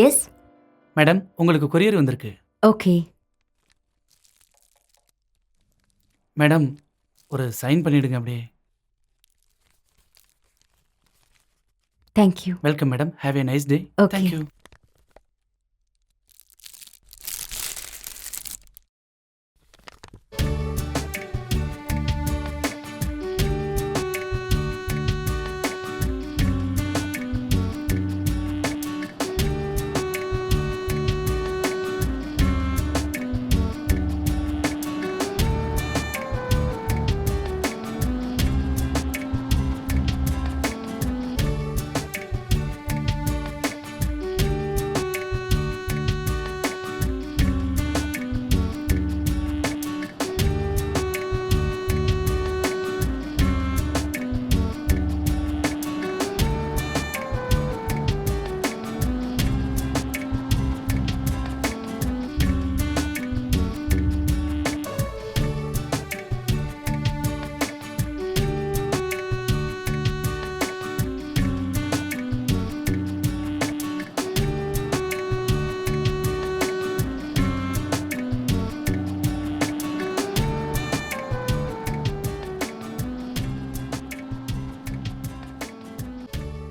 S. Madam உங்களுக்கு courier வந்திருக்கு. Okay. Madam ஒரு சைன் பண்ணிடுங்க அப்படியே. Thank you. Welcome madam. Have a nice day. Okay. Thank you.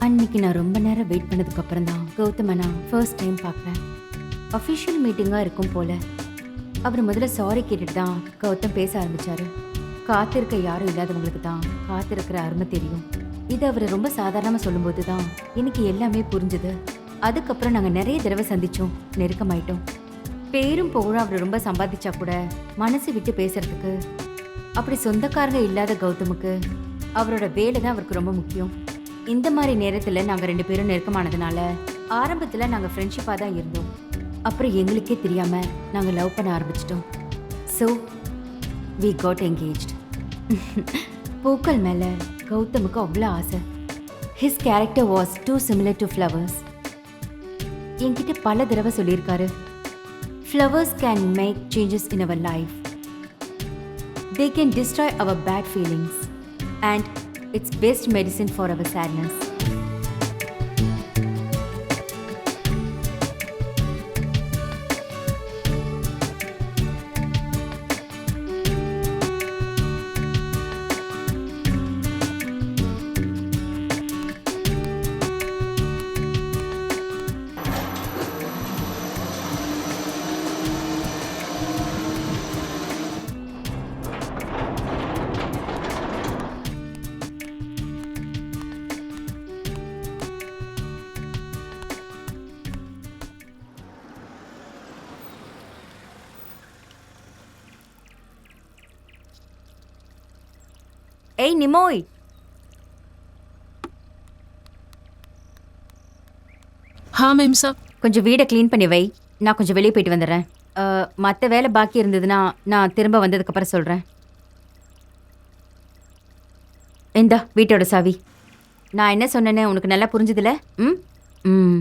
அன்னைக்கு நான் ரொம்ப நேரம் வெயிட் பண்ணதுக்கு அப்புறம் தான் கௌதம நான் ஃபர்ஸ்ட் டைம் பார்க்குறேன். அஃபிஷியல் மீட்டிங்காக இருக்கும் போல. அவர் முதல்ல சாரி கேட்டுட்டு தான் கௌதம் பேச ஆரம்பிச்சாரு. காத்திருக்க யாரும் இல்லாதவங்களுக்கு தான் காத்திருக்கிற அருமை தெரியும். இது அவர் ரொம்ப சாதாரணமாக சொல்லும்போது தான் எனக்கு எல்லாமே புரிஞ்சுது. அதுக்கப்புறம் நாங்கள் நிறைய தடவை சந்திச்சோம், நெருக்கமாயிட்டோம். பேரும் புகழும் அவர் ரொம்ப சம்பாதிச்சா கூட மனசு விட்டு பேசுறதுக்கு அப்படி சொந்தக்காரங்க இல்லாத கௌதமுக்கு அவரோட வேலை தான் அவருக்கு ரொம்ப முக்கியம். இந்த மாதிரி நேரத்தில் நாங்கள் 2 பேரும் நெருக்கமானதுனால ஆரம்பத்தில் நாங்கள் ஃப்ரெண்ட்ஷிப்பாக தான் இருந்தோம். அப்புறம் எங்களுக்கே தெரியாமல் நாங்கள் லவ் பண்ண ஆரம்பிச்சிட்டோம். So we got engaged. பூக்கள் மேலே கௌதமுக்கு அவ்வளோ ஆசை. His character was too similar to flowers. என்கிட்ட பல தடவை சொல்லியிருக்காரு, flowers can make changes in our life. They can destroy our bad feelings and it's best medicine for our sadness. ஏய் நிமோய், हाँ मैम साहब. கொஞ்சம் வீடை க்ளீன் பண்ணி வை. நான் கொஞ்சம் வெளியே போயிட்டு வந்துடுறேன். மற்ற வேலை பாக்கி இருந்ததுன்னா நான் திரும்ப வந்ததுக்கப்புறம் சொல்கிறேன். இந்தா வீட்டோட சாவி. நான் என்ன சொன்னேன்னு உனக்கு நல்லா புரிஞ்சுதுல? ம் ம்.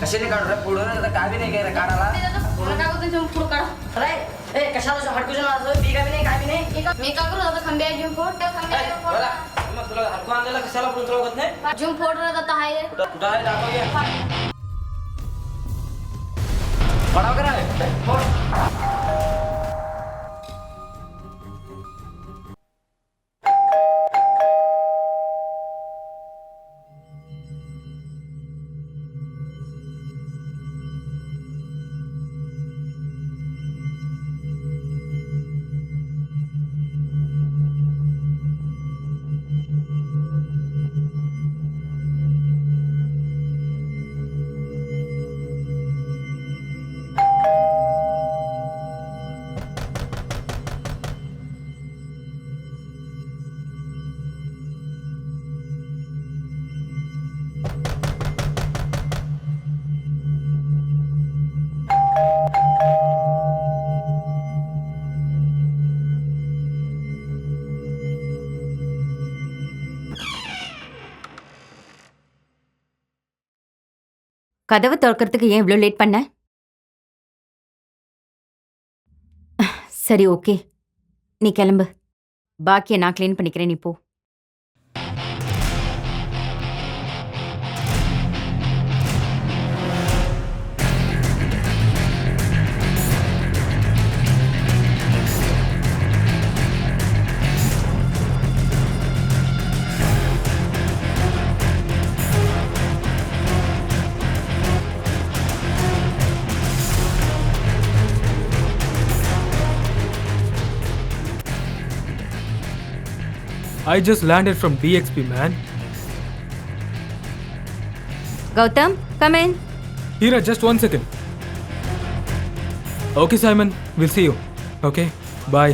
कशाने काढू रे पुढं तर काय बी नाही काय रे काढायला मला काय होतं जंप फूड काढ अरे ए कशाला हटकून असं बी बी नाही काय बी नाही मी का करू आता खंबे जंप फोड त्या खंबे बघा मग तुला हटकून आणलेला कशाला पुढं तुला होत नाही जंप फोड रे आता हाय कुठं आहे दाखव घे पडाव करा கதவை திறக்கிறதுக்கு ஏன் இவ்வளோ லேட் பண்ண? சரி ஓகே, நீ கிளம்பு. பாக்கியை நான் க்ளீன் பண்ணிக்கிறேன், நீ போ. I just landed from DXP, man. Gautham, come in. Hira, just 1 second. Okay, Simon, we'll see you. Okay, bye.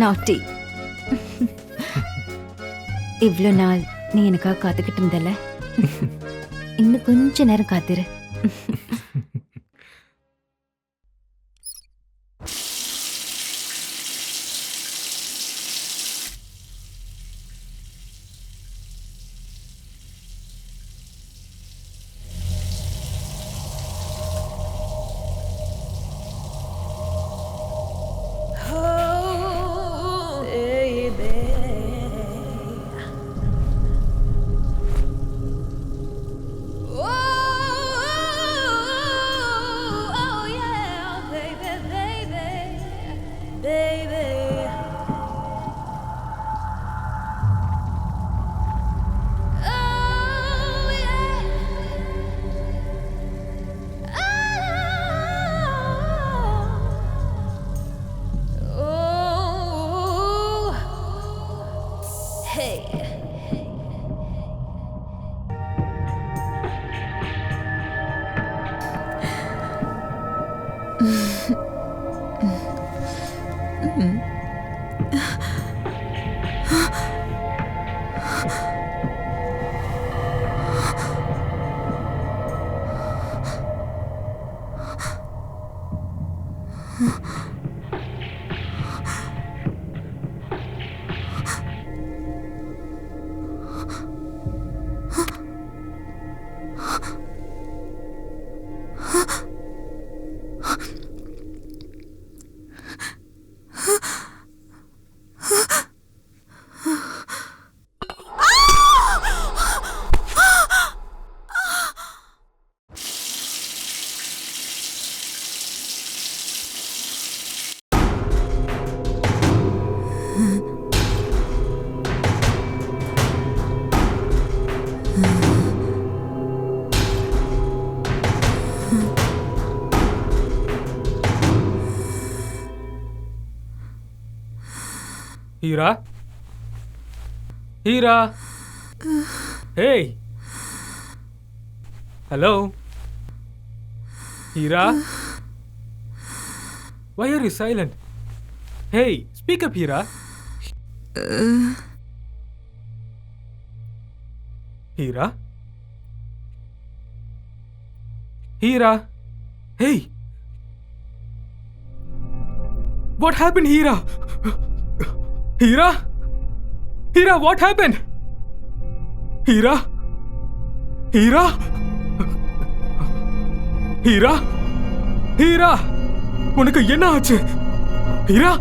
நாட்டி. இவ்வளோ நாள் நீ எனக்காக காத்துக்கிட்டு இருந்தல, இன்னும் கொஞ்ச நேரம் காத்திரு. Hira? Hira. Hey. Hello. Hira. Why are you silent? Hey, speak up, Hira. Hira. Hira. Hey. What happened, Hira? Hira? Hira, what happened? Hira? Hira? Hira? Hira? உனக்கு என்ன ஆச்சு? ஹீரா?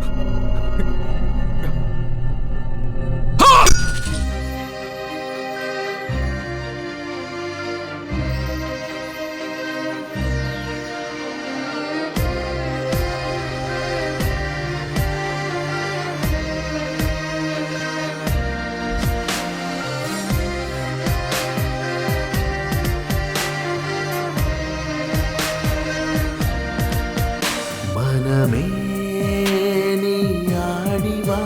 மனமே நீ ஆடிவா,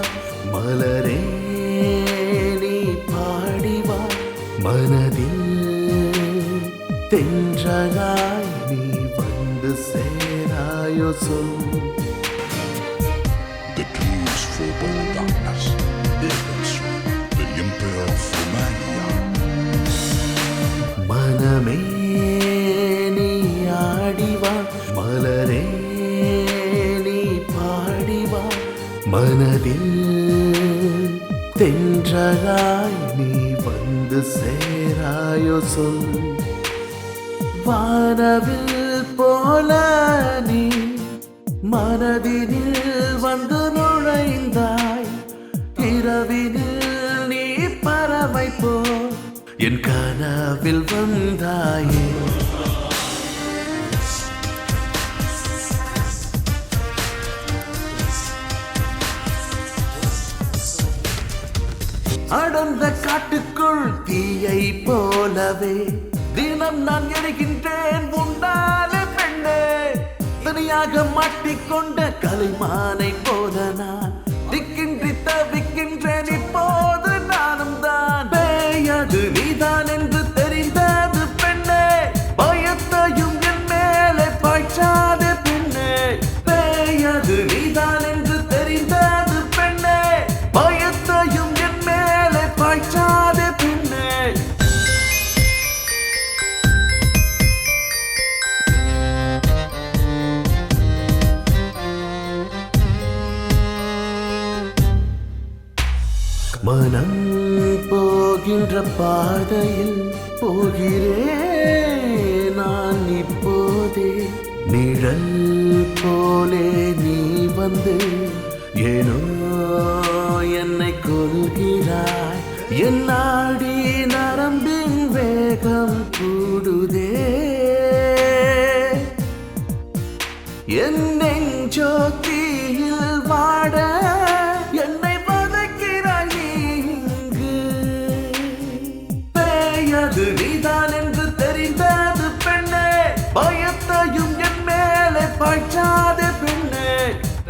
மலரே நீ பாடிவா, மனதில் தென்றலாய் நீ வந்து சேராயோ சொல். The tools for bold darkness, Devils, the Emperor of Romania. மனமே நீ ஆடிவா, மலரே நீ பாடிவா, மனதில் தென்றலாய் நீ வந்து சேராயோ சொல். வானவில் போல நீ மனதினில் வந்து நுழைந்தாய், இரவினில் நீ பறவை போ என் கனவில் வந்தாயே. அடர்ந்த காட்டுக்குள் தீயை போலவே தினம் நான் எரிகின்றேன் உண்டான பெண்ணே. தனியாக மாட்டிக்கொண்ட கலைமானை போல நான் திக்கின்றி தவிக்கின்றேன். இப்போது நானும் தான் பேயது நீதான் என்று தெரிந்தது பெண்ணே. பயத்தையும் என் மேலே பாய்ச்சாதே பெண்ணே. பேயது நீதான் என்று தெரிந்தது பெண்ணே. பயத்தையும் என் மேலே பாய்ச்சாதே பெண்ணே. மனம் போகின்ற பாதையில் போகிறேன் நான் இப்போதே. நிழல் போலே நீ வந்து ஏனோ என்னை கொள்கிறாய். என் நாடி நரம்பின் வேகம் கூடுதே. என் நெஞ்சோ தீயில் வாட என்னை வதக்கிறாய் நீ இங்கு. பேயது நீதான் என்று தெரிந்தது பெண்ணே. பயத்தையும் என் மேலே பாய்ச்சாதே பெண்ணே.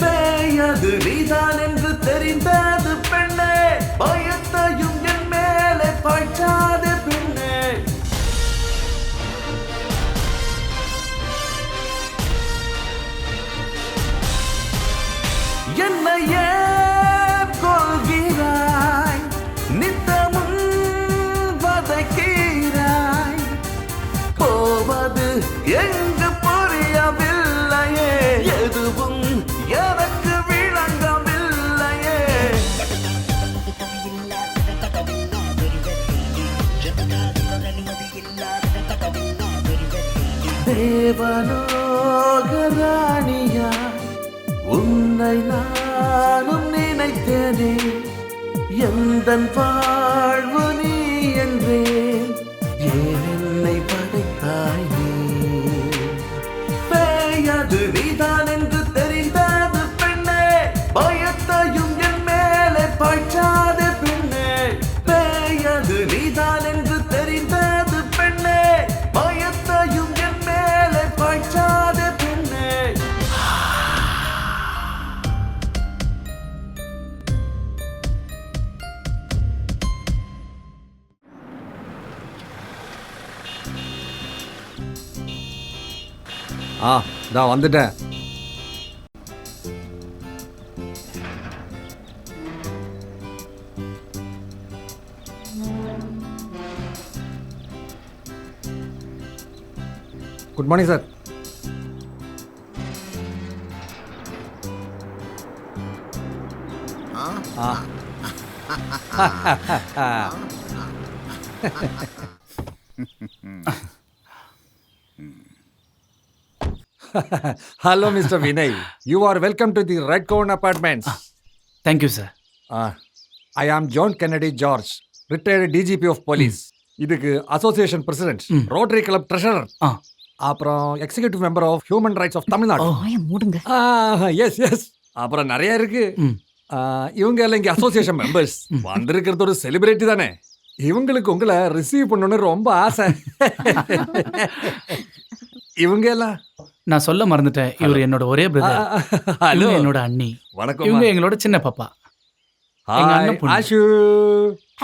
பேயது நீதான் என்று தெரிந்தது பெண்ணே. பயத்தையும் என் மேலே பாய்ச்சாதே பெண்ணே. என்னையே கொள்கிறாய், நித்தமும் வதைக்கிறாய். போவது எங்கு புரியவில்லையே, எதுவும் எனக்கு விளங்கவில்லையே. தேவலோகராணியா உன்னை நானும் நினைத்தேனே. எந்தன் வாழ்வு நீ என்றேன், ஏன் என்னை படைத்தாய் நீ? பேயது நீதான் என்று தெரிந்தது பெண்ணே. பயத்தையும் என் மேலே பாய்ச்சாதே பெண்ணே. பேயது நீதான் என்று தெரிந்தது பெண்ணே. பயத்தையும் என் மேலே பாய்ச்சாதே பெண்ணே. நான் வந்துட்டேன். Good morning sir. Hello, Mr. Vinay. You are welcome to the Red Cone Apartments. Thank you sir. I am John Kennedy George, retired DGP of Police. இதுக்கு association president, rotary club treasurer, அப்புறம் executive member of human rights of Tamil Nadu. மூடுங்க. Yes S, அப்புறம் நிறைய இருக்கு. இவங்க எல்லாம் இங்கே association members. வந்திருக்கிறது ஒரு செலிபிரிட்டி தானே. இவங்களுக்கு உங்களை ரிசீவ் பண்ணணும்னு ரொம்ப ஆசை. இவங்க எல்லாம் நான் சொல்ல மறந்துட்டேன், இவர் என்னோட ஒரே பிரதர். ஹலோ, என்னோட அண்ணி. வணக்கம். இவங்க எங்களோட சின்ன பாப்பா. எங்க அண்ணன் பொண்ணு. ஆஷு.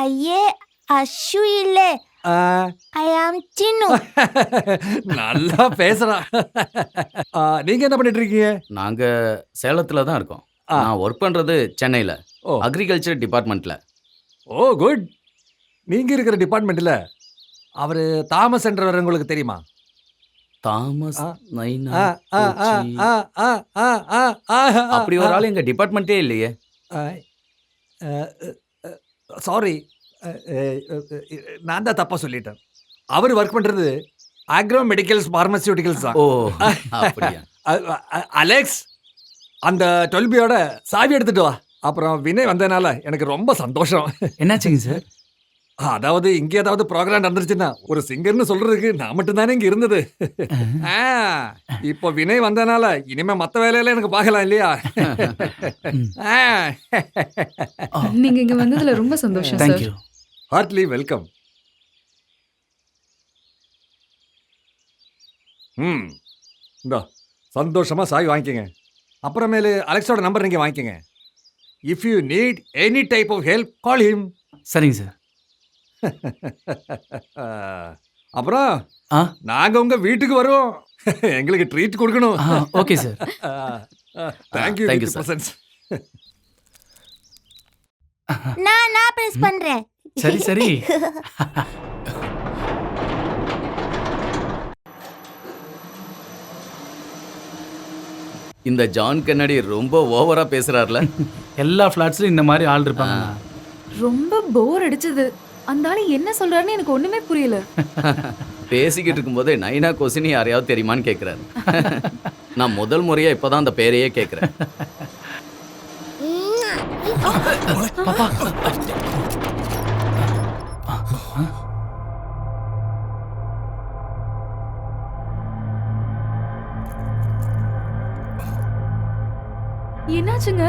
ஐயே, அஷு இல்ல, ஐ ஆம் சின்னு. நல்லா பேசுறா. நீங்க என்ன பண்ணிட்டு இருக்கீங்க? நாங்க சேலத்துல தான் இருக்கோம். நான் ஒர்க் பண்றது சென்னையில, அக்ரிகல்ச்சர் டிபார்ட்மெண்ட்ல. ஓ குட். நீங்க இருக்கிற டிபார்ட்மெண்ட்ல அவரு தாமஸ் என்றவர் உங்களுக்கு தெரியுமா? தாமஸ் நைனா அப்படி ஒரு ஆள் எங்க டிபார்ட்மெண்ட்டே இல்லையே. சாரி, நான் தான் தப்பா சொல்லிட்டேன். அவர் ஒர்க் பண்றது ஆக்ரோ மெடிக்கல்ஸ் பார்மசியூட்டிக்கல்ஸ் தான். ஓ அப்படியா. அலெக்ஸ், அந்த 12B சாவி எடுத்துட்டு வா. அப்புறம் வினய் வந்ததுனால எனக்கு ரொம்ப சந்தோஷம். என்னாச்சுங்க சார்? அதாவது இங்க ஏதாவது ப்ரோக்ராம் நடந்துருச்சுன்னா ஒரு சிங்கர்னு சொல்றதுக்கு நான் மட்டும் தானே இங்க இருந்தது. இப்போ வினய் வந்தனால இனிமே மத்த வேலையில எனக்கு பார்க்கலாம் இல்லையா? நீங்க இங்க வந்ததுல ரொம்ப சந்தோஷம் சார். தேங்க்யூ. Hartley welcome. இந்தா சந்தோஷமா சாய் வாங்கிக்கங்க. அப்புறமேலு அலெக்ஸோட நம்பர் நீங்க வாங்கிக்கங்க. If you need any type of help call him. சரிங்க சார். அப்புறம் நாங்க உங்க வீட்டுக்கு வரோம். எங்களுக்கு ட்ரீட் கொடுக்கணும். Okay sir. Thank you. Thank you, sir. நான் பிரஸ் பண்றேன். சரி சரி. இந்த ஜான் கென்னடி ரொம்ப ஓவரா பேசுறாருல. எல்லா ஃபிளாட்ஸ்லயும் இந்த மாதிரி ஆள் இருப்பாங்க. ரொம்ப போர் அடிச்சது. அந்த ஆளு என்ன சொல்றாருன்னு எனக்கு ஒண்ணுமே புரியல. பேசிக்கிட்டு இருக்கும்போது நைனா கொசினி யாரையாவது தெரியுமான்னு கேட்குறாரு. நான் முதல் முறையா இப்போதான் அந்த பேரையே கேட்குறேன். என்னாச்சுங்க?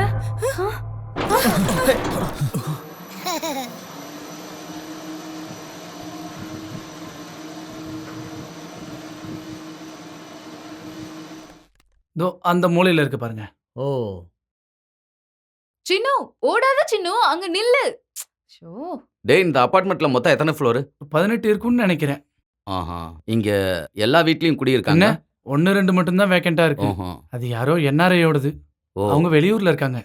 அந்த மூலையில இருக்கு பாருங்க. ஓ சின்னு, ஓடாத சின்னு, அங்க நில்லு. ஷோ. டேய், இந்த அபார்ட்மெண்ட்ல மொத்தம் எத்தனை ஃப்ளோர்? 18 இருக்கும்னு நினைக்கிறேன். ஆஹா, இங்க எல்லா வீட்லயும் குடியிருக்காங்க. 1-2 மட்டும் தான் வேக்கண்டா இருக்கு. அது யாரோ என்ஆர்ஐயோடது. அவங்க வெளியூர்ல இருக்காங்க.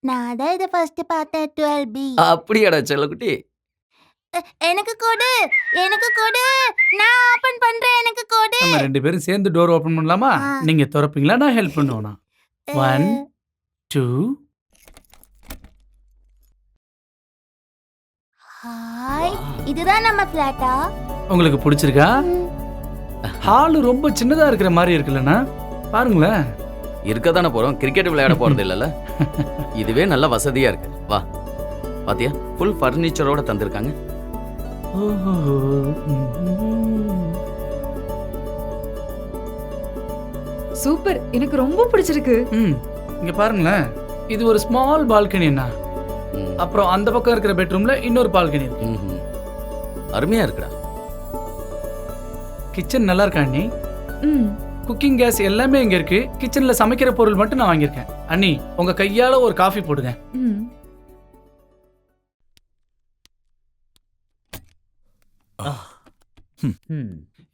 நான் தான் இத ஃபர்ஸ்ட் பார்த்தேன். 12B. அப்படியாடா செல்லக்குட்டி? எனக்கு கொடு, எனக்கு கொடு, நான் ஓபன் பண்றேன், எனக்கு கொடு. நம்ம 2 பேரும் சேர்ந்து டோர் ஓபன் பண்ணலாமா? நீங்க திறப்பீங்களா, நான் ஹெல்ப் பண்ணுவேனா? 1 2. ஹாய், இதுதான் நம்ம ஃபிளாட்டா? உங்களுக்கு பிடிச்சிருக்கா? ஹால் ரொம்ப சின்னதா இருக்கிற மாதிரி இருக்குல்லண்ணா, பாருங்களேன். இருக்கதானே போறோம், கிரிக்கெட் விளையாட போறது இல்லைல்ல. இதுவே நல்ல வசதியா இருக்கு. வா, பாத்தியா, ஃபுல் ஃபர்னிச்சரோட தந்திருக்காங்க. சூப்பர், எனக்கு ரொம்ப பிடிச்சிருக்கு. இங்க பாருங்களேன், இது ஒரு ஸ்மால் பால்கனி அண்ணா. அப்புறம் அந்த பக்கம் இருக்கிற பெட்ரூம்ல இன்னொரு பால்கனி இருக்கு. அருமையா இருக்குடா. கிச்சன் நல்லா இருக்கா அண்ணி? குக்கிங் கேஸ் எல்லாமே இங்க இருக்கு. கிச்சன்ல சமைக்கிற பொருள் மட்டும் நான் வாங்கியிருக்கேன். அண்ணி, உங்க கையால ஒரு காஃபி போடுங்க.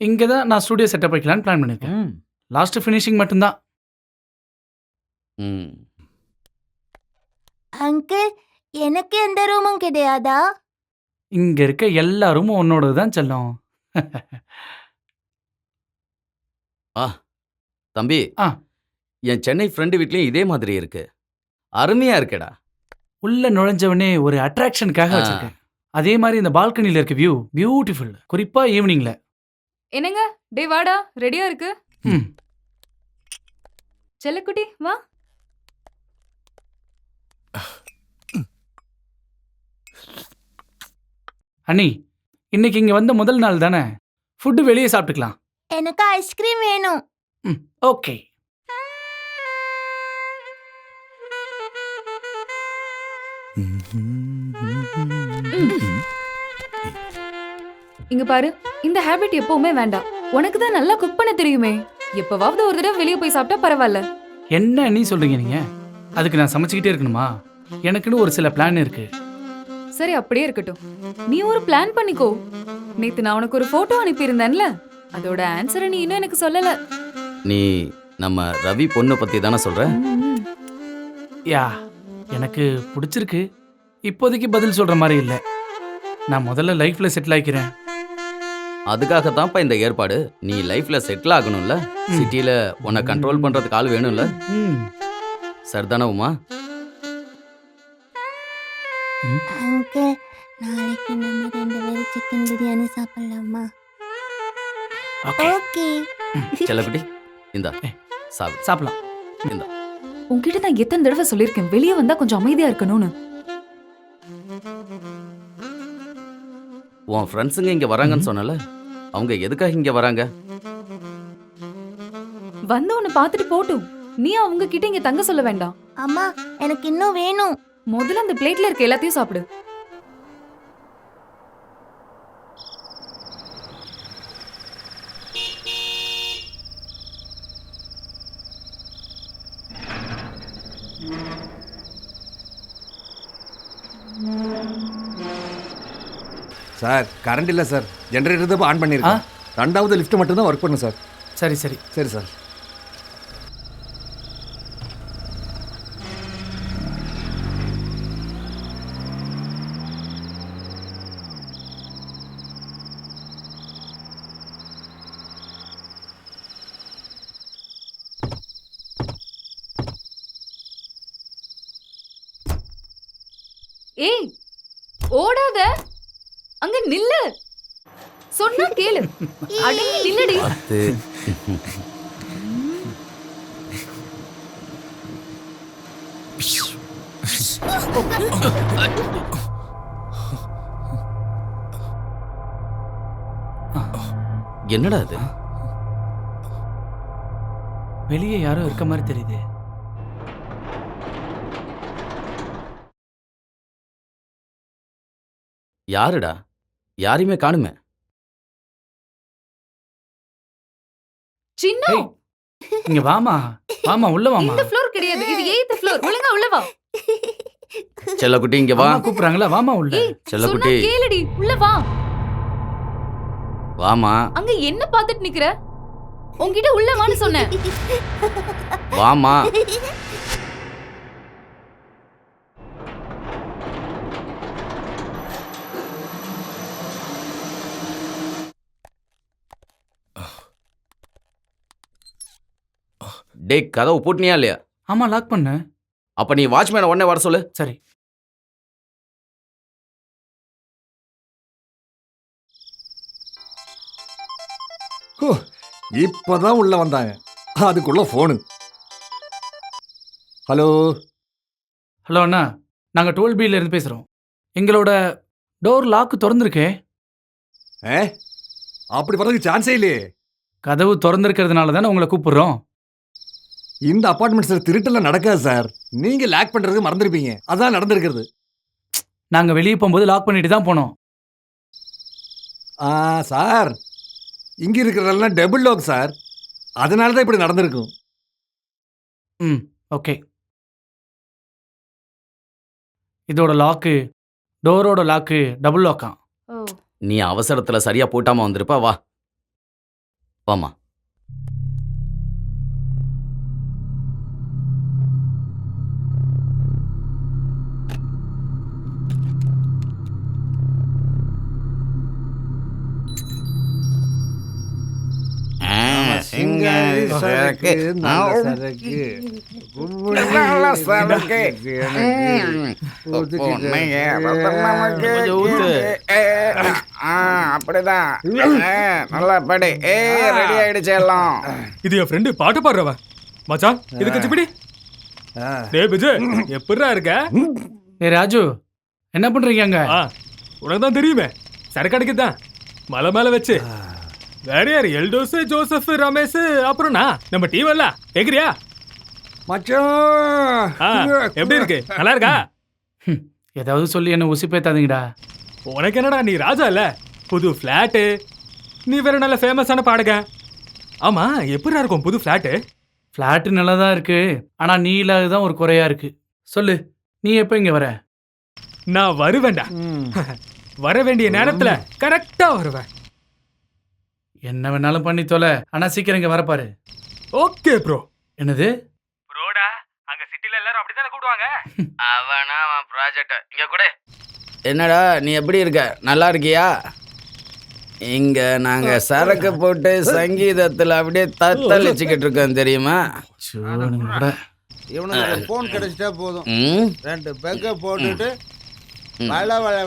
இங்கே தான் நான் ஸ்டுடியோ செட்டப் வைக்கலான்னு பிளான் பண்ணியிருக்கேன். லாஸ்ட் ஃபினிஷிங் மட்டும்தான். ம் அங்கிள் எனக்கு எந்த ரூமும் கிடையாதா? இங்கே இருக்க எல்லா ரூமும் உன்னோடது தான் செல்லம். தம்பி ஆ. என் சென்னை ஃப்ரெண்டு வீட்லயும் இதே மாதிரி இருக்கு. அருமையா இருக்கேடா. உள்ள நுழைஞ்சவனே ஒரு அட்ராக்ஷனுக்காக ஆ. வச்சிருக்கேன். அதே மாதிரி இந்த பால்கனியில் இருக்க வியூ பியூட்டிஃபுல். குறிப்பா ஈவினிங்ல. என்னங்க டே வாடா ரெடியா இருக்கு. ம் செல்லக்குட்டி வா. அண்ணி, இன்னைக்கு இங்க வந்த முதல் நாள் தானே, ஃபுட்டு வெளியே சாப்பிட்டுக்கலாம். எனக்கு ஐஸ்கிரீம் வேணும். ம் ஓகே. இங்க பாரு, இந்த ஹேபிட் எப்பவுமே வேண்டாம். உனக்கு தான் நல்லா குக் பண்ண தெரியுமே. எப்பவாவது ஒரு தடவை வெளியே போய் சாப்பிட்டா பரவாயில்ல. என்ன அண்ணி சொல்றீங்க நீங்க? அதுக்கு நான் சமைச்சுக்கிட்டே இருக்கணுமா? எனக்குன்னு ஒரு சில பிளான் இருக்கு. சரி அப்படியே இருக்கட்டும். நீ ஒரு பிளான் பண்ணிக்கோ. நேத்து நான் உனக்கு ஒரு போட்டோ அனுப்பியிருந்தேன்ல, அதோட ஆன்சரை நீ இன்னும் எனக்கு சொல்லல. நீ நம்ம ரவி பொண்ணு பத்தி தானே சொல்ற? ம். யா, எனக்கு பிடிச்சிருக்கு. இப்போதைக்கு பதில் சொல்ற மாதிரி இல்லை. நான் முதல்ல லைஃப்ல செட்டில் ஆகிக்கிறேன். அதுக்காகத்தான்ப்பா இந்த ஏற்பாடு. நீ லைஃப்ல செட்டில் ஆகணும்ல. சிட்டில உன்னை கண்ட்ரோல் பண்றதுக்கு ஆள் வேணும்ல. ம் சரிதானே உமா? அங்கிள் நாளைக்கு நம்ம 2 பேரும் சிக்கன் பிரியாணி சாப்பிடலாமா? ஓகே. ஓகே. செல்லக்குட்டி இந்தா சாப்பிடு. சாப்பிடலாம். இந்தா. உன்கிட்ட நான் எத்தனை தடவை சொல்லியிருக்கேன் வெளியே வந்தா கொஞ்சம் அமைதியா இருக்கணும்னு. உன் ஃப்ரெண்ட்ஸுங்க இங்க வராங்கன்னு சொன்னல, அவங்க எதுக்காக இங்க வராங்க? வந்து உன்னை பார்த்துட்டு போட்டும். நீ அவங்க கிட்ட இங்க தங்க சொல்ல வேண்டாம். அம்மா எனக்கு இன்னும் வேணும். முதல்ல அந்த பிளேட்ல இருக்க எல்லாத்தையும் சாப்பிடு. சார் கரண்ட் இல்லை சார். ஜென்ரேட்டர் தான் ஆன் பண்ணியிருக்கேன். 2வது லிஃப்ட் மட்டும் தான் ஒர்க் பண்ணும் சார். சரி சரி சரி சார். ஏய் ஓடாத, அங்க நில்லு. சொன்னா கேளு. அடங்கி நில்லடி. அது என்னடா அது? வெளியே யாரோ இருக்க மாதிரி தெரியுது. யாருடா? யாரையுமே காணுமே. சின்ன ஏய், இங்க வாமா. வாமா உள்ள வாமா. இந்த ஃப்ளோர் கிடையாது, இது 8th ஃப்ளோர். ஒழுங்கா உள்ள வா. செல்லக்குட்டி இங்க வா. அம்மா கூப்பிடுறாங்களா? வாமா உள்ள. ஏய் சொன்னா செல்லக்குட்டி கேளுடி, உள்ள வா. வாமா. அங்க என்ன பார்த்துட்டு நிக்கிற? உன்கிட்ட உள்ள வான்னு சொன்னேன். வாமா. டேய் கதவு பூட்டினியா இல்லையா? ஆமா லாக் பண்ணு. அப்ப நீ வாட்ச்மேனை உடனே வர சொல்லு. சரி. ஓ, இப்பதான் உள்ள வந்தாங்க. அதுக்குள்ள ஃபோனு. ஹலோ. ஹலோ அண்ணா, நாங்கள் 12Bல இருந்து பேசுகிறோம். எங்களோட டோர் லாக்கு திறந்துருக்கே. ஏ அப்படி வரதுக்கு சான்ஸே இல்லையே. கதவு திறந்துருக்கிறதுனால தானே உங்களை கூப்பிடுறோம். இந்த அப்பார்ட்மெண்ட்ஸில் திருட்டெல்லாம் நடக்காது சார். நீங்க லாக் பண்றதுக்கு மறந்துருப்பீங்க. அதான் நடந்திருக்கிறது. நாங்கள் வெளியே போகும்போது லாக் பண்ணிட்டு தான் போனோம். சார் இங்க இருக்கிறதெல்லாம் டபுள் லாக் சார். அதனால தான் இப்படி நடந்திருக்கும். ம் ஓகே. இதோட லாக்கு, டோரோட லாக்கு டபுள் லாக்கா? ஓ நீ அவசரத்துல சரியா பூட்டாம வந்திருப்பா. வா வாமா. சிங்காரி சரக்கு, நல்ல சரக்கு. நல்ல சரக்கு. அப்படிதான் நல்லா படி. ரெடி ஆயிடுச்சு எல்லாம். இது என் ஃப்ரெண்டு பாட்டு பாடுறவன் மச்சான். இது கச்சிப்பிடி. டேய் பிஜு, எப்படிடா இருக்க? ஏ ராஜு, என்ன பண்றீங்க அங்க? உனக்கு தான் தெரியுமே, சரக்கு அடிக்கதான் மலை மேல வச்சு. வேற யாரு? எல்டோஸ், ஜோசப், ரமேஷ், அப்புறம் நான். நம்ம டீம் இல்ல கேக்குறியா மச்சான்? எப்படி இருக்கு? நல்லா இருக்கா? ஏதாவது சொல்லி என்ன உசிப்பேத்தாதீங்கடா. உனக்கு என்னடா, நீ ராஜா இல்ல, புது பிளாட்டு. நீ வேற நல்ல ஃபேமஸான பாடுக. ஆமா, எப்படிடா இருக்கும் புது பிளாட்டு? பிளாட்டு நல்லா தான் இருக்கு, ஆனா நீ இல்லாததான் ஒரு குறையா இருக்கு. சொல்லு, நீ எப்ப இங்க வர? நான் வருவேன்டா. வர வேண்டிய நேரத்துல கரெக்டா வருவேன். என்ன வேணாலும் பண்ணி தொலை, ஆனா சீக்கிரம் இங்க வரப்பாரு. Okay bro. என்னது ப்ரோடா? அங்க சிட்டில எல்லாரும் அப்படித்தானே கூடுவாங்க. அவனா அவன் ப்ராஜெக்ட் இங்க கூட. என்னடா நீ எப்படி இருக்க? நல்லா இருக்கியா? இங்க நாங்க சரக்கு போட்டு சங்கீதத்துல அப்படியே தத்தளிச்சுக்கிட்டு இருக்கோம் தெரியுமா? இவனுக்கு போன் கிடைச்சிட்டா போதும், 2 பெக்க போட்டுட்டு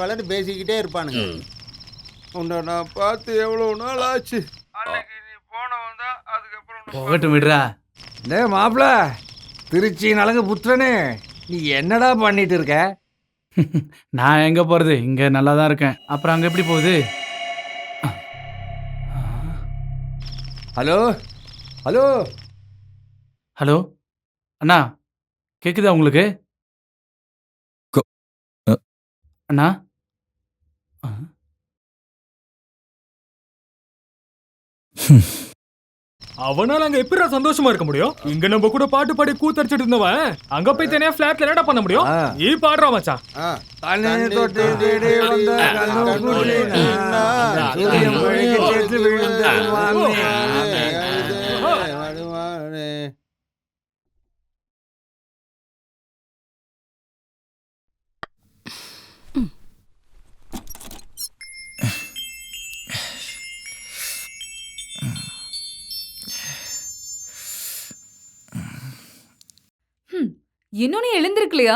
வள பேசிக்கிட்டே இருப்பானுங்க. உன்னை நான் பார்த்து எவ்வளவு நாள் ஆச்சு. போகட்டும் விடுறா. டே மாப்பிள, திருச்சி நலங்கு புத்திரனே, நீ என்னடா பண்ணிட்டு இருக்க? நான் எங்க போறது, இங்க நல்லா தான் இருக்கேன். அப்புறம் அங்க எப்படி போகுது? ஹலோ ஹலோ ஹலோ அண்ணா, கேக்குதா உங்களுக்கு? அண்ணா அவனால அங்க எப்படிடா சந்தோஷமா இருக்க முடியும்? இங்க நம்ம கூட பாட்டு பாடி கூத்தடிச்சிட்டு இருந்தவன் அங்க போய் தனியா பிளாட்ல என்னடா பண்ண முடியும்? நீ பாடுறா மச்சான். இன்னும் நீ எழுந்திருக்கலையா?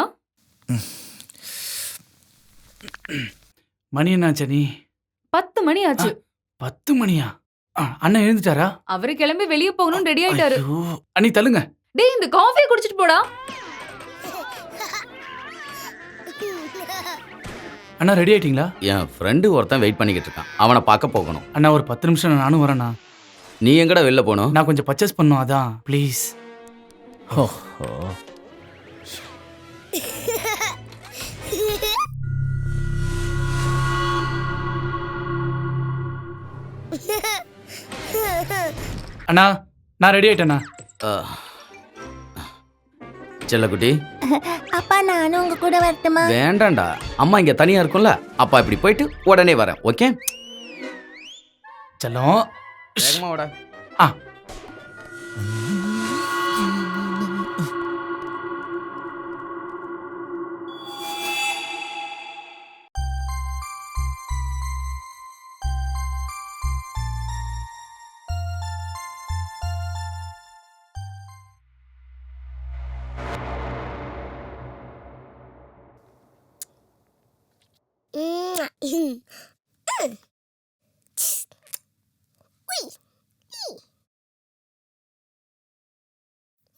மணி என்னாச்சா நீ? 10 மணி ஆச்சு. 10 மணியா? அண்ணன் எழுந்துட்டாரா? அவரு கிளம்பி வெளிய போகணும் ரெடி ஆயிட்டாரு. அண்ணி தள்ளுங்க. டேய், இந்த காஃபியை குடிச்சிட்டு போடா. அண்ணா ரெடி ஆயிட்டீங்களா? என் ஃப்ரெண்டு ஒருத்தன் வெயிட் பண்ணிக்கிட்டு இருக்கான், அவனை பார்க்க போகணும். அண்ணா ஒரு 10 நிமிஷம் நானும் வரேண்ணா. நீ எங்கடா வெளில போகணும்? நான் கொஞ்சம் பர்ச்சேஸ் பண்ணும், அதான் ப்ளீஸ். ஓஹோ. அண்ணா நான் ரெடி ஆயிட்டேண்ணா. செல்லக்குட்டி, அப்பா நானும் உங்க கூட வரட்டுமா? வேண்டாம்டா, அம்மா இங்க தனியா இருக்கும்ல, அப்பா இப்படி போயிட்டு உடனே வரேன். ஓகே செல்லம். வேகமா வாடா. ஆ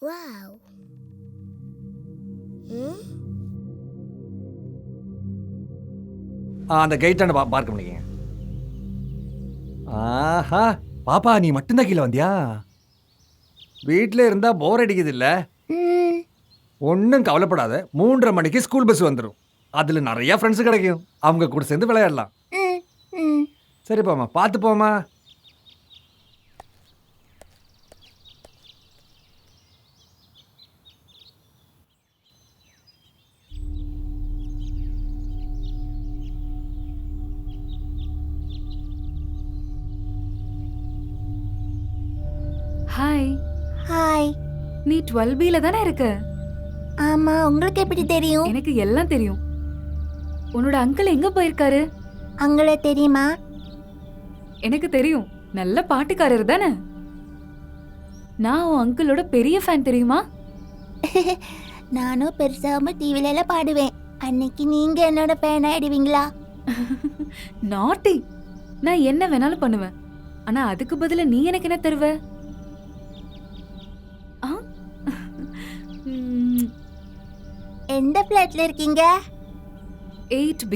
Wow. அந்த கைட்டான பார்க்க முடியுங்க. ஆஹா பாப்பா, நீ மட்டும்தான் கீழே வந்தியா? வீட்டில் இருந்தா போர் அடிக்குது இல்ல? ஒன்றும் கவலைப்படாத, 3:30 மணிக்கு ஸ்கூல் பஸ் வந்துடும். அதில் நிறைய ஃப்ரெண்ட்ஸ் கிடைக்கும், அவங்க கூட சேர்ந்து விளையாடலாம். சரி போமா, பார்த்து போமா. ஹாய். ஹாய். நீ 12Bல தானே இருக்க? ஆமா, உங்களுக்கு எப்படி தெரியும்? எனக்கு எல்லாம் தெரியும். உன்னோட அங்கிள் எங்க போயிருக்காரு? அங்கள தெரியுமா? எனக்கு தெரியும். நல்ல பாட்டுக்காரர் தானே? நான் உன் அங்கிளோட பெரிய ஃபேன் தெரியுமா? நானும் பெருசாம டிவில எல்லாம் பாடுவேன். அன்னைக்கு நீங்க என்னோட ஃபேன் ஆயிடுவீங்களா? நாட்டி. நான் என்ன வேணாலும் பண்ணுவேன். ஆனா அதுக்கு பதிலா நீ எனக்கு என்ன தருவ? ஆ? எந்த ஃபிளாட்ல இருக்கீங்க? 8B.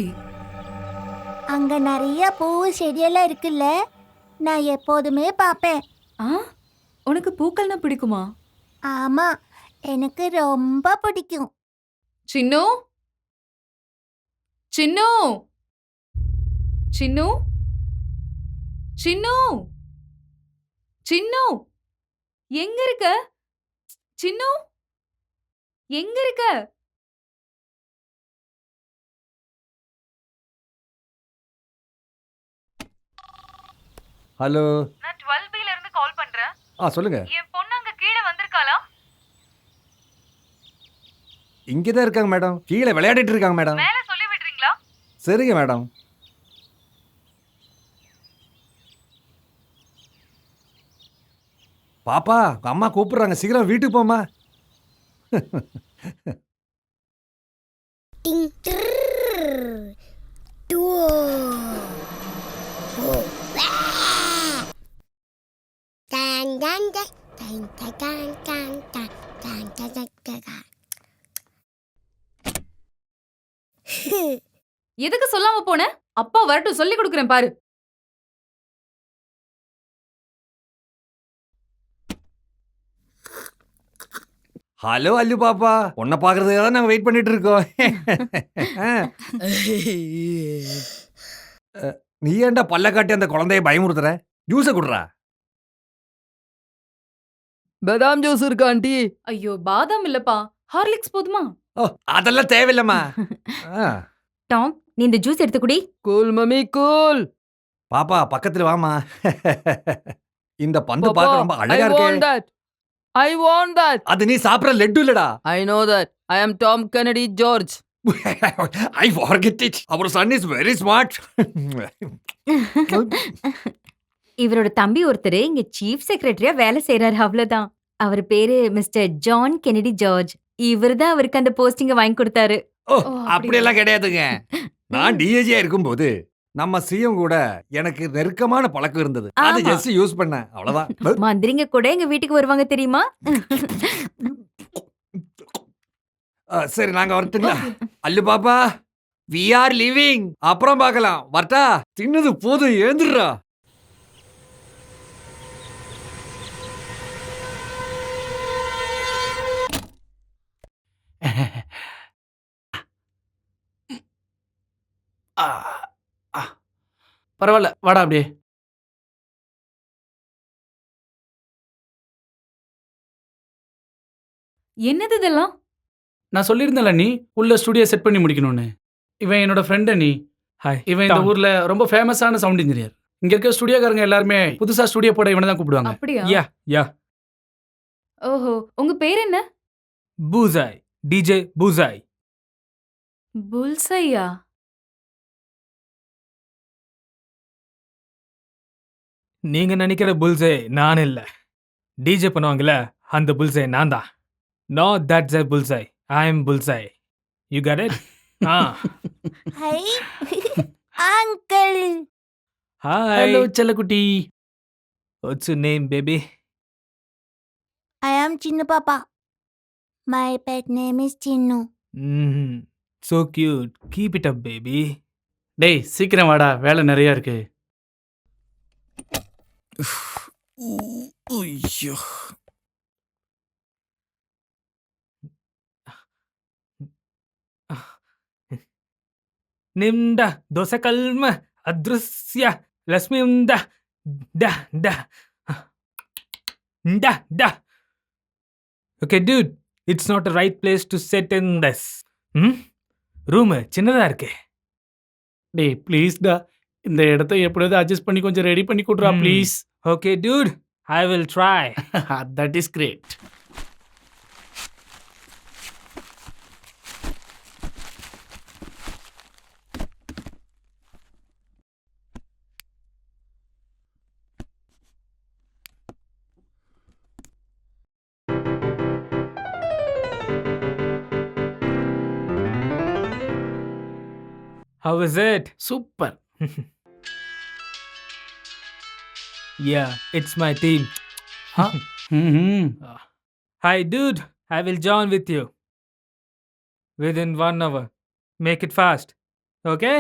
அங்க நிறைய பூ செடியெல்லாம் இருக்குல்ல, நான் எப்போதுமே பாப்பேன். ஆ? உனக்கு பூக்கள்னா பிடிக்குமா? ஆமா, எனக்கு ரொம்ப பிடிக்கும். சின்னு? சின்னு? சின்னு? சின்னு? சின்னு? எங்க இருக்க? சின்னு? எங்க இருக்க? ஹலோ. நான் 12Bல இருந்து கால் பண்றேன். சொல்லுங்க. என் பொண்ணு அங்க கீழ வந்திருக்காளா? இங்கே தான் இருக்காங்க மேடம். கீழே விளையாடிட்டு இருக்காங்க மேடம். மேல சொல்லி விடுறீங்களா? சரிங்க மேடம். பாப்பா, உங்க அம்மா கூப்பிடுறாங்க, சீக்கிரம் வீட்டுக்கு போமா. எதுக்கு சொல்லாம போன? அப்பா வரட்டும் சொல்லி கொடுக்குறேன் பாரு. ஹலோ அல்லு பாப்பா, உன்னை பாக்குறதுக்காக தான் நாங்க வெயிட் பண்ணிட்டு இருக்கோம். நீ ஏன்டா பல்ல காட்டி அந்த குழந்தைய பயமுறுத்துற? ஜூஸ குடுறா. பதாம் ஜூஸ் இருக்கா ஆண்டி? ஐயோ பாதாம் இல்லப்பா, ஹார்லிக்ஸ் போதுமா? அதெல்லாம் தேவையில்லம்மா. டாம், நீ இந்த ஜூஸ் எடுத்து குடி. Cool mummy cool. பாப்பா பக்கத்துல வாமா. இந்த பந்து பார்க்க ரொம்ப அழகா இருக்கு. I want that. அது நீ சாப்பிடுற லட்டு இல்லடா. I know that. I am Tom Kennedy George. I forget it. Our son is very smart. இவரோட தம்பி ஒருத்தர் இங்க சீஃப் செக்ரட்டரியா வேலை செய்யறாரு, அவ்வளவுதான். அவர் பேரு மிஸ்டர் ஜான் கெனடி ஜார்ஜ். இவர்தான் அவருக்கு அந்த போஸ்டிங்க வாங்கி கொடுத்தாரு. அப்படியெல்லாம் கிடையாதுங்க. நான் டிஏஜியா இருக்கும்போது நம்ம சிஎம் கூட எனக்கு நெருக்கமான பழக்கம் இருந்தது. அதை ஜஸ்ட் யூஸ் பண்ணேன், அவ்வளவுதான். மந்திரிங்க கூட எங்க வீட்டுக்கு வருவாங்க தெரியுமா? சரி, நாங்க வரட்டுங்களா? அல்லு பாப்பா, we are leaving. அப்புறம் பார்க்கலாம். வரட்டா? தின்னது போதும், ஏந்துடுறா. பரவாயில்ல, வாடா அப்படியே. என்னது இதெல்லாம்? நான் சொல்லியிருந்தேன்ல நீ உள்ள ஸ்டுடியோ செட் பண்ணி முடிக்கணும்னு. இவன் என்னோட ஃப்ரெண்ட் நீ. ஹாய். இவன் இந்த ஊர்ல ரொம்ப ஃபேமஸான சவுண்ட் இன்ஜினியர். இங்க இருக்க ஸ்டுடியோக்காரங்க எல்லாருமே புதுசா ஸ்டுடியோ போட இவனை தான் கூப்பிடுவாங்க. அப்படியா? யா யா. ஓஹோ, உங்க பேர் என்ன? பூசாய், டிஜே பூசாய். புல்சையா? நீங்க நினைக்கிற புல்சே நான் இல்ல. டிஜே பண்ணுவாங்கல்ல, அந்த புல்சே நான் தான். No, that's a bullseye. I am bullseye. You got it? Hi uncle. Hi. Hello செல்லக்குட்டி. What's your name, baby? I am Chinnu Papa. My pet name is Chinnu. So cute. Keep it up, baby. டேய் சீக்கிரம் வாடா, வேலை நிறைய இருக்கு. ஐயோ. ನಿಮ್ದ ದೋಸೆ ಕಲ್ಮ ಅದೃಶ್ಯ ಲಕ್ಷ್ಮಿಯಿಂದ ಡ ಡ ಡ ಡ. Okay, dude, it's not the right place to sit in this. Room சின்னதா இருக்கு. டேய் ப்ளீஸ் டா, இந்த இடத்த எப்படியாவது அட்ஜஸ்ட் பண்ணி கொஞ்சம் ரெடி பண்ணி கொடுறா please. Okay, dude, I will try. That is great. How is it? Super. Yeah, it's my team. Hi, dude. I will join with you. Within 1 hour. Make it fast. Okay?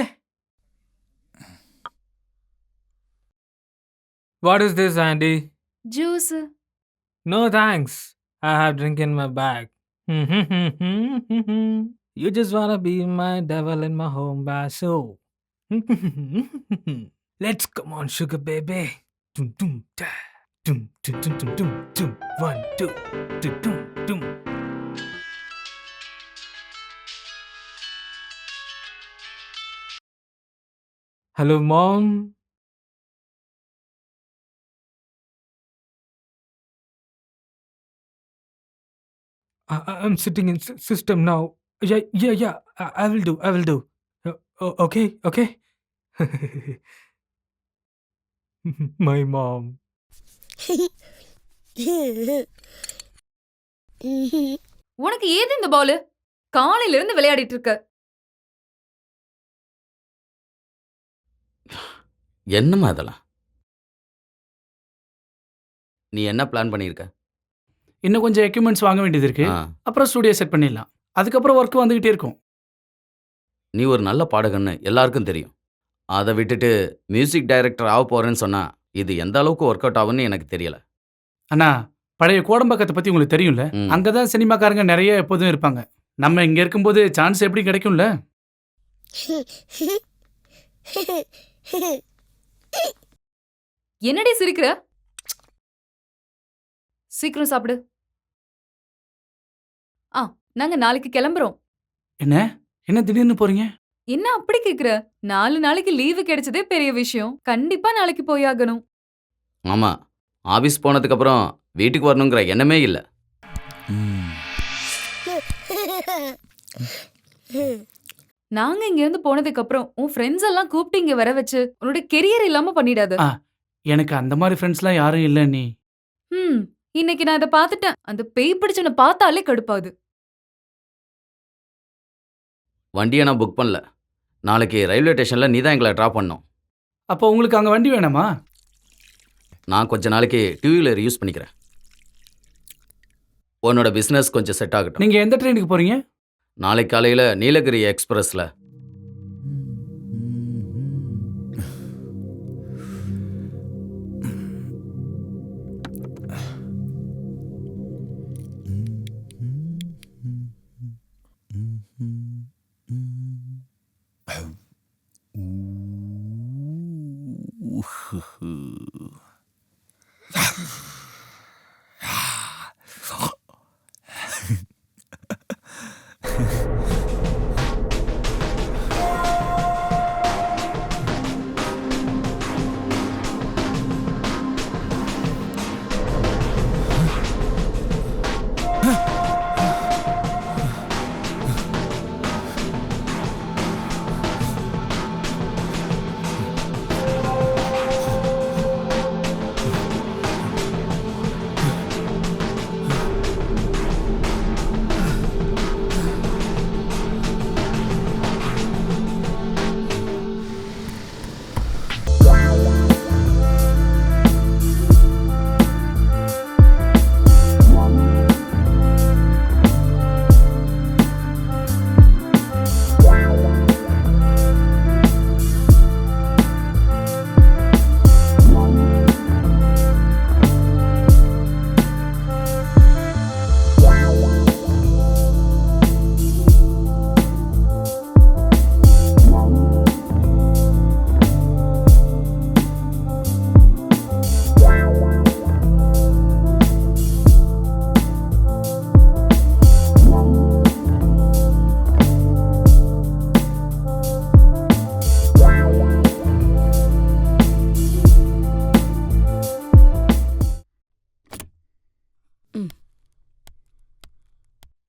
What is this, Andy? Juice. No thanks. I have drink in my bag. You just wanna be my devil in my home basso. Let's come on, sugar baby. Dum dum da. Dum dum dum dum dum dum. 1 2 dum dum dum. Hello, mom. I'm sitting in system now. Yeah. I will do. Okay. My mom. உனக்கு ஏது இந்த பால்? காலையில இருந்து விளையாடிட்டு இருக்க. என்னம்மா அதெல்லாம்? நீ என்ன பிளான் பண்ணியிருக்க? இன்னும் கொஞ்சம் எக்யூப்மெண்ட்ஸ் வாங்க வேண்டியது இருக்கு. ஆ, அப்புறம் ஸ்டுடியோ செட் பண்ணிடலாம். அதுக்கப்புறம் ஒர்க் வந்துகிட்டே இருக்கும். நீ ஒரு நல்ல பாடகன்னு எல்லாருக்கும் தெரியும். அதை விட்டுட்டு மியூசிக் டைரக்டர் ஆக போறேன்னு சொன்னா இது எந்த அளவுக்கு ஒர்க் அவுட் ஆகும்னு எனக்கு தெரியல. அண்ணா, பழைய கோடம்பாக்கத்தை பத்தி உங்களுக்கு தெரியும்ல? ம். அங்கதான் சினிமாக்காரங்க நிறைய எப்போதும் இருப்பாங்க. நம்ம இங்க இருக்கும்போது சான்ஸ் எப்படி கிடைக்கும்ல? என்னடி சிரிக்கிற? சீக்கிரம் சாப்பிடு. நாங்க நாளைக்கு கிளம்புறோம். என்ன திடீர்னு போறீங்க? என்ன அப்படி கேக்குற? 4 நாளைக்கு லீவு கிடைச்சதே பெரிய விஷயம். கண்டிப்பா நாளைக்கு போயாகணும். ஆமா, ஆபீஸ் போனதுக்கு அப்புறம் வீட்டுக்கு வரணுங்கிற எண்ணமே இல்ல. நாங்க இங்க இருந்து போனதுக்கு அப்புறம் உன் ஃப்ரெண்ட்ஸ் எல்லாம் கூப்பிட்டு இங்க வர வச்சு உன்னோட கெரியர் இல்லாம பண்ணிடாத. எனக்கு அந்த மாதிரி ஃப்ரெண்ட்ஸ்லாம் யாரும் இல்ல நீ. இன்னைக்கு நான் இதை பார்த்துட்டேன். அந்த பேய் பிடிச்சவனை பார்த்தாலே கடுப்பாது. வண்டியை நான் புக் பண்ணல. நாளைக்கு ரயில்வே ஸ்டேஷன்ல நீ தான் எங்களை ட்ராப் பண்ணணும். அப்போ உங்களுக்கு அங்க வண்டி வேணாமா? நான் கொஞ்ச நாளைக்கு டூ வீலர் யூஸ் பண்ணிக்கிறேன். உன்னோட பிஸ்னஸ் கொஞ்சம் செட் ஆகட்டும். நீங்க எந்த ட்ரெயினுக்கு போறீங்க? நாளைக்கு காலையில் நீலகிரி எக்ஸ்பிரஸில்.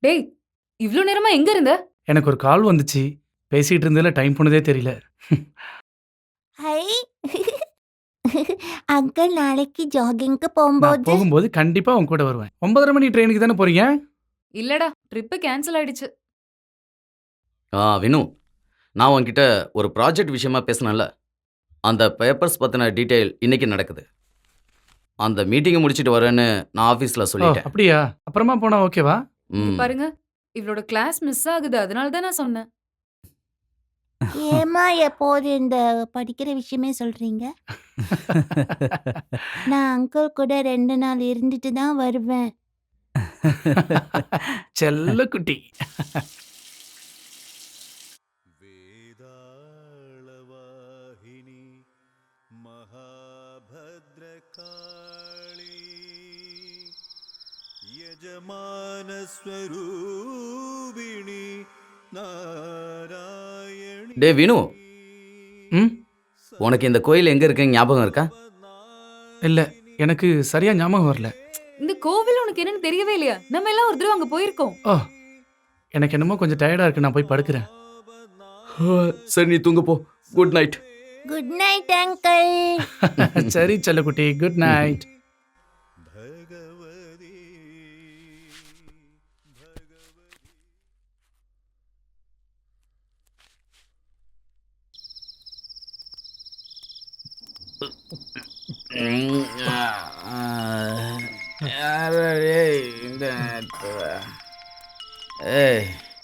டேய் இவ்ளோ நேரமா எங்க இருந்த? எனக்கு ஒரு கால் வந்துச்சு, பேசிட்டு இருந்ததுல டைம் போனதே தெரியல. ஹை அங்கிள் நாளைக்கு ஜாகிங்க்கு நான் போகும்போது போகும்போது கண்டிப்பா உன் கூட வருவேன். 9:30 மணி ட்ரெயினுக்கு தானே போறீங்க? இல்லடா ட்ரிப் கேன்சல் ஆயிடுச்சு. வினு, நான் உன்கிட்ட ஒரு ப்ராஜெக்ட் விஷயமா பேசினேன்ல, அந்த பேப்பர்ஸ் பற்றின டீட்டெயில் இன்னைக்கு நடக்குது. அந்த மீட்டிங்கை முடிச்சிட்டு வரேன்னு நான் ஆஃபீஸில் ஓ, சொல்லிட்டேன். அப்படியா? அப்புறமா போனா ஓகேவா? இங்க ம். பாருங்க இவளோட கிளாஸ் மிஸ் ஆகுது, அதனால தான் நான் சொன்னேன். ஏமா எப்போது இந்த படிக்கிற விஷயமே சொல்றீங்க? நான் அங்கிள் கூட 2 நாள் இருந்துட்டு தான் வருவேன். செல்ல குட்டி. வேதாளவாகினி மகாபத்ரகாளி யஜமானஸ்வரூபிணி நாராயணி. டே வினு, ம் உனக்கு இந்த கோயில் எங்கே இருக்குன்னு ஞாபகம் இருக்கா? இல்ல, எனக்கு சரியா ஞாபகம் வரல. இந்த கோவில் உனக்கு என்னன்னு தெரியவே இல்லையா? நம்ம எல்லாம் ஒரு தடவை அங்க போயிருக்கோம். ஓ, எனக்கு என்னமோ கொஞ்சம் டயர்டா இருக்கு, நான் போய் படுக்கிறேன். சரி, நீ தூங்க போ. Good night. Good night uncle. சரி செல்லக்குட்டி, குட் நைட்.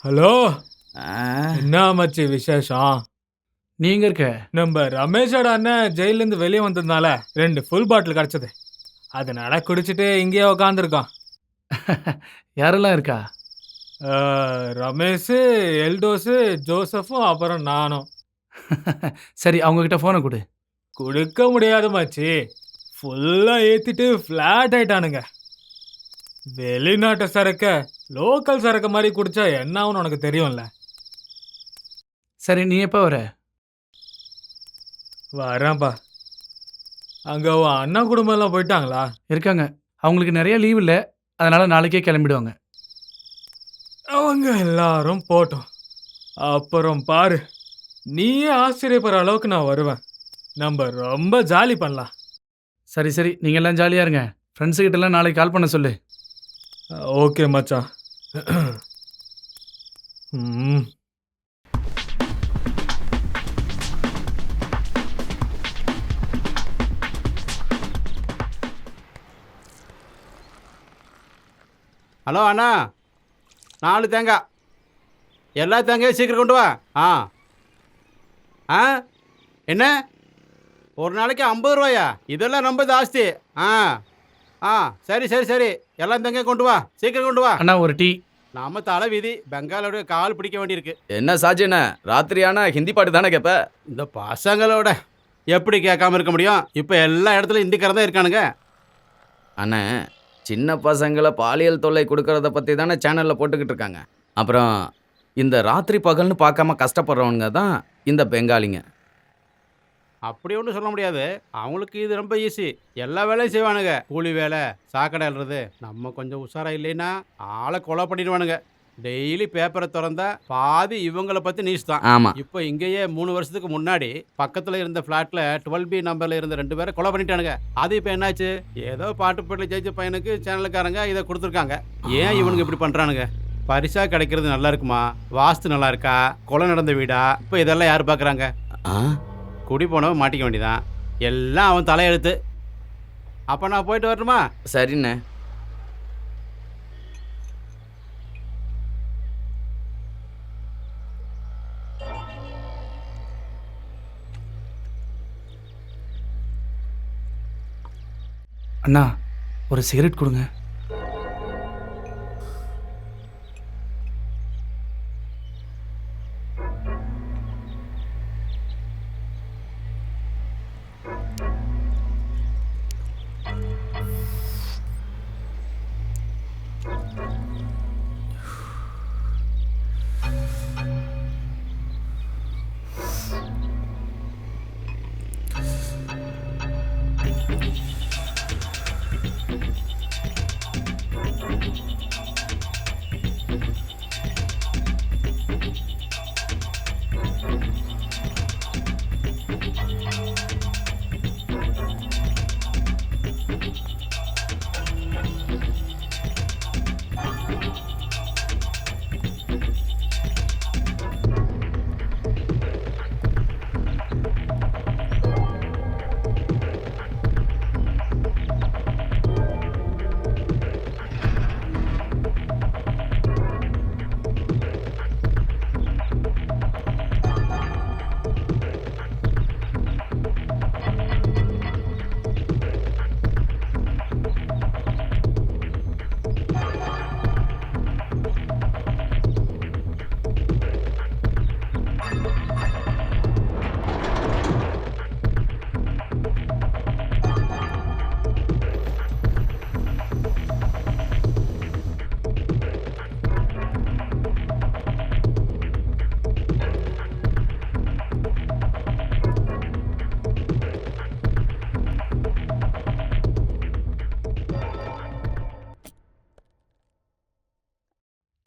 ஹலோ, என்ன மச்சி விசேஷம்? நீங்க இருக்க நம்ம ரமேஷோட அண்ணன் ஜெயிலேருந்து வெளியே வந்ததுனால 2 ஃபுல் பாட்டில் கிடச்சது. அதனால குடிச்சிட்டு இங்கேயே உக்காந்துருக்கோம். யாரெல்லாம் இருக்கா? ரமேஷ், எல்டோஸு, ஜோசஃபும் அப்புறம் நானும். சரி, அவங்க கிட்ட போனை கொடு. கொடுக்க முடியாது மச்சி, ஃபுல்லாக ஏற்றிட்டு ஃப்ளாட் ஆயிட்டானுங்க. வெளிநாட்டு சரக்க லோக்கல் சரக்கு மாதிரி குடிச்சா என்ன ஆகும்னு உனக்கு தெரியும்ல. சரி, நீ எப்போ வர? வரேன்ப்பா. அங்கே உன் அண்ணா குடும்பம் எல்லாம் போயிட்டாங்களா? இருக்காங்க, அவங்களுக்கு நிறைய லீவ் இல்லை, அதனால நாளைக்கே கிளம்பிடுவாங்க. அவங்க எல்லாரும் போட்டோம், அப்புறம் பாரு, நீயே ஆச்சரியப்படுற அளவுக்கு நான் வருவேன். நம்ம ரொம்ப ஜாலி பண்ணலாம். சரி சரி, நீங்க எல்லாம் ஜாலியா இருங்க. ஃப்ரெண்ட்ஸு கிட்ட எல்லாம் நாளைக்கு கால் பண்ண சொல்லு. ஓகே மச்சான். ம். ஹலோ அண்ணா, 4 தேங்காய். எல்லா தேங்காயும் சீக்கிரம் கொண்டு வா. ஆ என்ன, ஒரு நாளைக்கு 50 ரூபாயா? இதெல்லாம் ரொம்ப ஜாஸ்தி. சரி சரி சரி, எல்லா தேங்காயும் கொண்டு வா, சீக்கிரம் கொண்டு வா. அண்ணா ஒரு டீ. நாம தலை வீதி பெங்காலோட கால் பிடிக்க வேண்டியிருக்கு. என்ன சாஜின, ராத்திரியானா ஹிந்தி பாட்டு தானே கேட்ப? இந்த பசங்களோட எப்படி கேட்காம இருக்க முடியும்? இப்போ எல்லா இடத்துலையும் ஹிந்திக்காரன் தான் இருக்கானுங்க. அண்ணே, சின்ன பசங்களை பாலியல் தொல்லை கொடுக்கறத பற்றி தானே சேனலில் போட்டுக்கிட்டு இருக்காங்க. அப்புறம் இந்த ராத்திரி பகல்னு பார்க்காம கஷ்டப்படுறவனுங்க தான் இந்த பெங்காலிங்க. அப்படி ஒன்றும் சொல்ல முடியாது, அவங்களுக்கு இது ரொம்ப ஈஸி. எல்லா வேலையும் செய்வானுங்க. கூலி வேலை, சாக்கடை அல்றது. நம்ம கொஞ்சம் உஷாரா இல்லைன்னா ஆளை கொலை பண்ணிடுவானுங்க. டெய்லி பேப்பரை திறந்தா பாதி இவங்களை பற்றி நியூஸ் தான். ஆமாம். இப்போ இங்கேயே 3 வருஷத்துக்கு முன்னாடி பக்கத்தில் இருந்த ஃப்ளாட்டில் 12B நம்பரில் இருந்த 2 பேரை கொலை பண்ணிட்டானுங்க. அது இப்போ என்னாச்சு, ஏதோ பாட்டு போட்டில் ஜெயிச்ச பையனுக்கு சேனலுக்காரங்க இதை கொடுத்துருக்காங்க. ஏன் இவனுங்க இப்படி பண்ணுறானுங்க? பரிசா கிடைக்கிறது நல்லா இருக்குமா, வாஸ்து நல்லா இருக்கா, கொலை நடந்த வீடா, இப்போ இதெல்லாம் யார் பார்க்குறாங்க? குடி போனவன் மாட்டிக்க வேண்டியதான். எல்லாம் அவன் தலையெழுத்து. அப்போ நான் போயிட்டு வரணுமா? சரிண்ணே. அண்ணா ஒரு சிகரெட் கொடுங்க.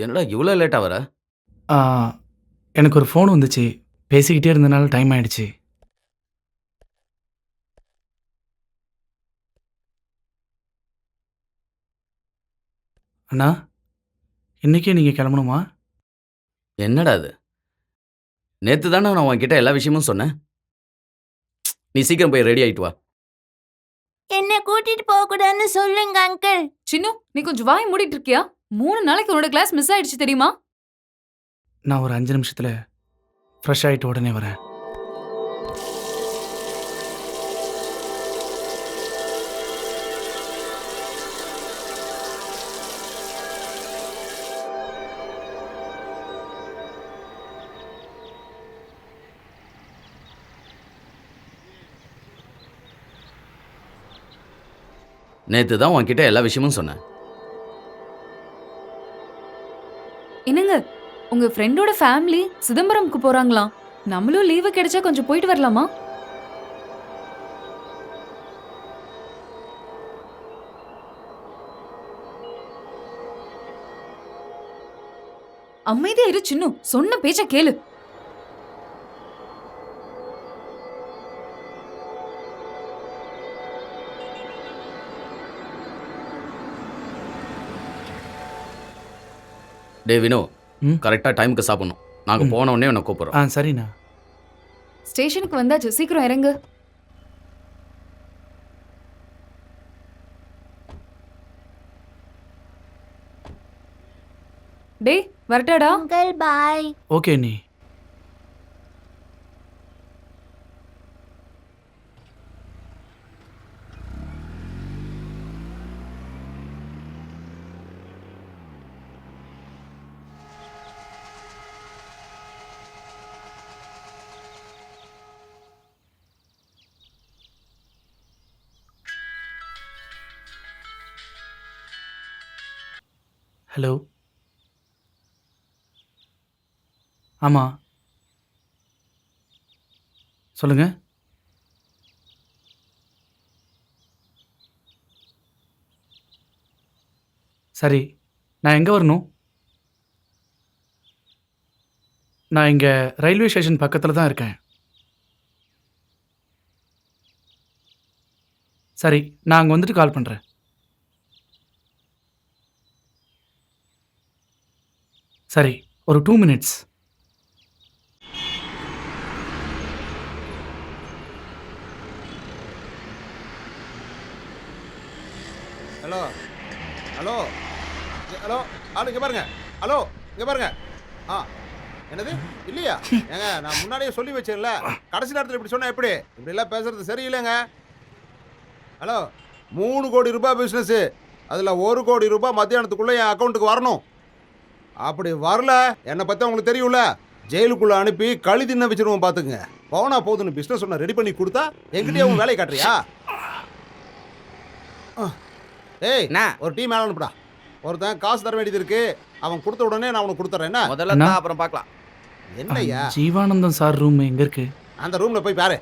என்னடா இவ்வளோ லேட்டாக வர? ஆ, எனக்கு ஒரு ஃபோன் வந்துச்சு, பேசிக்கிட்டே இருந்தனால டைம் ஆயிடுச்சு. அண்ணா, இன்னைக்கே நீங்கள் கிளம்பணுமா? என்னடா அது? நேற்று தானே நான் உன்கிட்ட எல்லா விஷயமும் சொன்னேன். நீ சீக்கிரம் போய் ரெடி ஆயிட்டு வா. என்ன கூட்டிட்டு போக கூடாதுன்னு சொல்லுங்க அங்கிள். சின்னு நீ கொஞ்சம் வாய் மூடிட்டு இருக்கியா? 3 நாளைக்கு உன்னோட கிளாஸ் மிஸ் ஆயிடுச்சு தெரியுமா? நான் ஒரு 5 நிமிஷத்தில் ஃப்ரெஷ் ஆகிட்டு உடனே வரேன். நேற்று தான் உன்கிட்ட எல்லா விஷயமும் சொன்னேன். என்னங்க உங்க ஃப்ரெண்டோட ஃபேமிலி சிதம்பரம்க்கு போறாங்களாம். நம்மளும் லீவு கிடைச்சா கொஞ்சம் போயிட்டு வரலாமா? அமைதியா இரு சின்னு, சொன்ன பேச்ச கேளு. டே வினோ, ம்? கரெக்டாக டைமுக்கு சாப்பிடணும். நாங்கள் போன உடனே உன்னை கூப்பிட்றோம். ஆ, சரிண்ணா. ஸ்டேஷனுக்கு வந்தாச்சு, சீக்கிரம் இறங்கு. டேய் வரட்டாடா. Uncle bye. ஓகே நீ. ஹலோ. ஆமாம், சொல்லுங்க. சரி, நான் எங்கே வரணும்? நான் இங்கே ரயில்வே ஸ்டேஷன் பக்கத்தில் தான் இருக்கேன். சரி, நான் அங்கே வந்துட்டு கால் பண்ணுறேன். சரி, ஒரு 2 மினிட்ஸ். ஹலோ ஹலோ ஹலோ ஆளு இங்கே பாருங்க. ஹலோ இங்கே பாருங்க. ஆ என்னது இல்லையா? ஏங்க நான் முன்னாடியே சொல்லி வச்சேன்ல, கடைசி நேரத்தில் இப்படி சொன்னா எப்படி? இப்படிலாம் பேசுறது சரியில்லைங்க. ஹலோ 3 கோடி ரூபாய் பிஸ்னஸ்ஸு, அதில் 1 கோடி ரூபாய் மத்தியானத்துக்குள்ளே என் அக்கௌண்ட்டுக்கு வரணும். அப்படி வரல என்னை பற்றி உங்களுக்கு தெரியும்ல, ஜெயிலுக்குள்ளே அனுப்பி களி தின்ன வச்சிருவோம் பார்த்துக்குங்க. போனா போதுன்னு பிஸ்னஸ் ஒன்று ரெடி பண்ணி கொடுத்தா எங்கிட்டயே உன் வேலையை காட்டுறியா? ஏய் ஒரு டீ மேலே அனுப்புடா. ஒருத்தன் காசு தர வேண்டியது இருக்கு, அவன் கொடுத்த உடனே நான் அவனுக்கு கொடுத்துறேன். என்ன முதல்ல அண்ணா. தான், அப்புறம் பார்க்கலாம். என்னய்யா? ஜீவானந்தம் சார் ரூம் எங்கே இருக்கு? அந்த ரூம்ல போய் பாரு.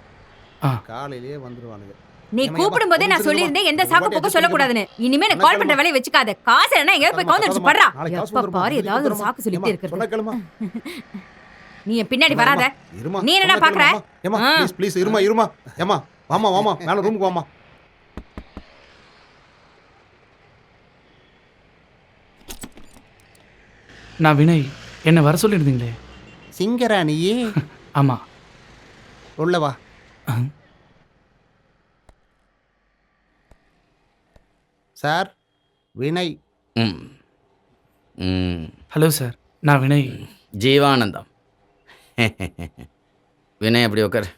ஆ. காலையிலேயே வந்துருவானுங்க. நீ கூப்பிடும் போதே நான் சொல்லியிருந்தேன் எந்த சாக்கு போக்க சொல்லக்கூடாதுன்னு. இனிமே நான் கால் பண்ற வேலையை வச்சுக்காத. காசு என்ன எங்க போய் கவுந்து படுறா. எப்ப பாரு ஏதாவது ஒரு சாக்கு சொல்லிட்டே இருக்கிறது. நீ என் பின்னாடி வராத. நீ என்னடா பாக்குற? ஏமா ப்ளீஸ் ப்ளீஸ் இருமா இருமா. ஏமா வாமா வாமா மேல ரூமுக்கு வாமா. நான் வினய், என்ன வர சொல்லியிருந்தீங்களே. சிங்கராணியே. ஆமாம். உள்ளவா. சார் வினய். ஹலோ சார், நான் வினய். ஜீவானந்தம். வினய் அப்படி உட்கார்.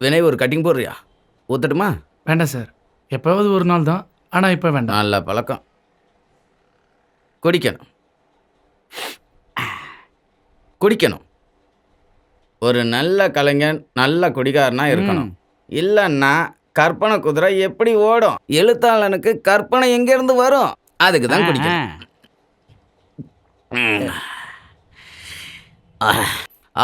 வினய் ஒரு கட்டிங் போடுறியா? ஊத்தட்டுமா? வேண்டாம் சார், எப்போவாவது ஒரு நாள் தான், ஆனால் இப்போ வேண்டாம். நல்ல பழக்கம். குடிக்கணும் குடிக்கணும். ஒரு நல்ல கலைஞன் நல்ல குடிகாரனா இருக்கணும். இல்லைன்னா கற்பனை குதிரை எப்படி ஓடும்? எழுத்தாளனுக்கு கற்பனை எங்கேருந்து வரும்? அதுக்கு தான் குடிக்கணும்.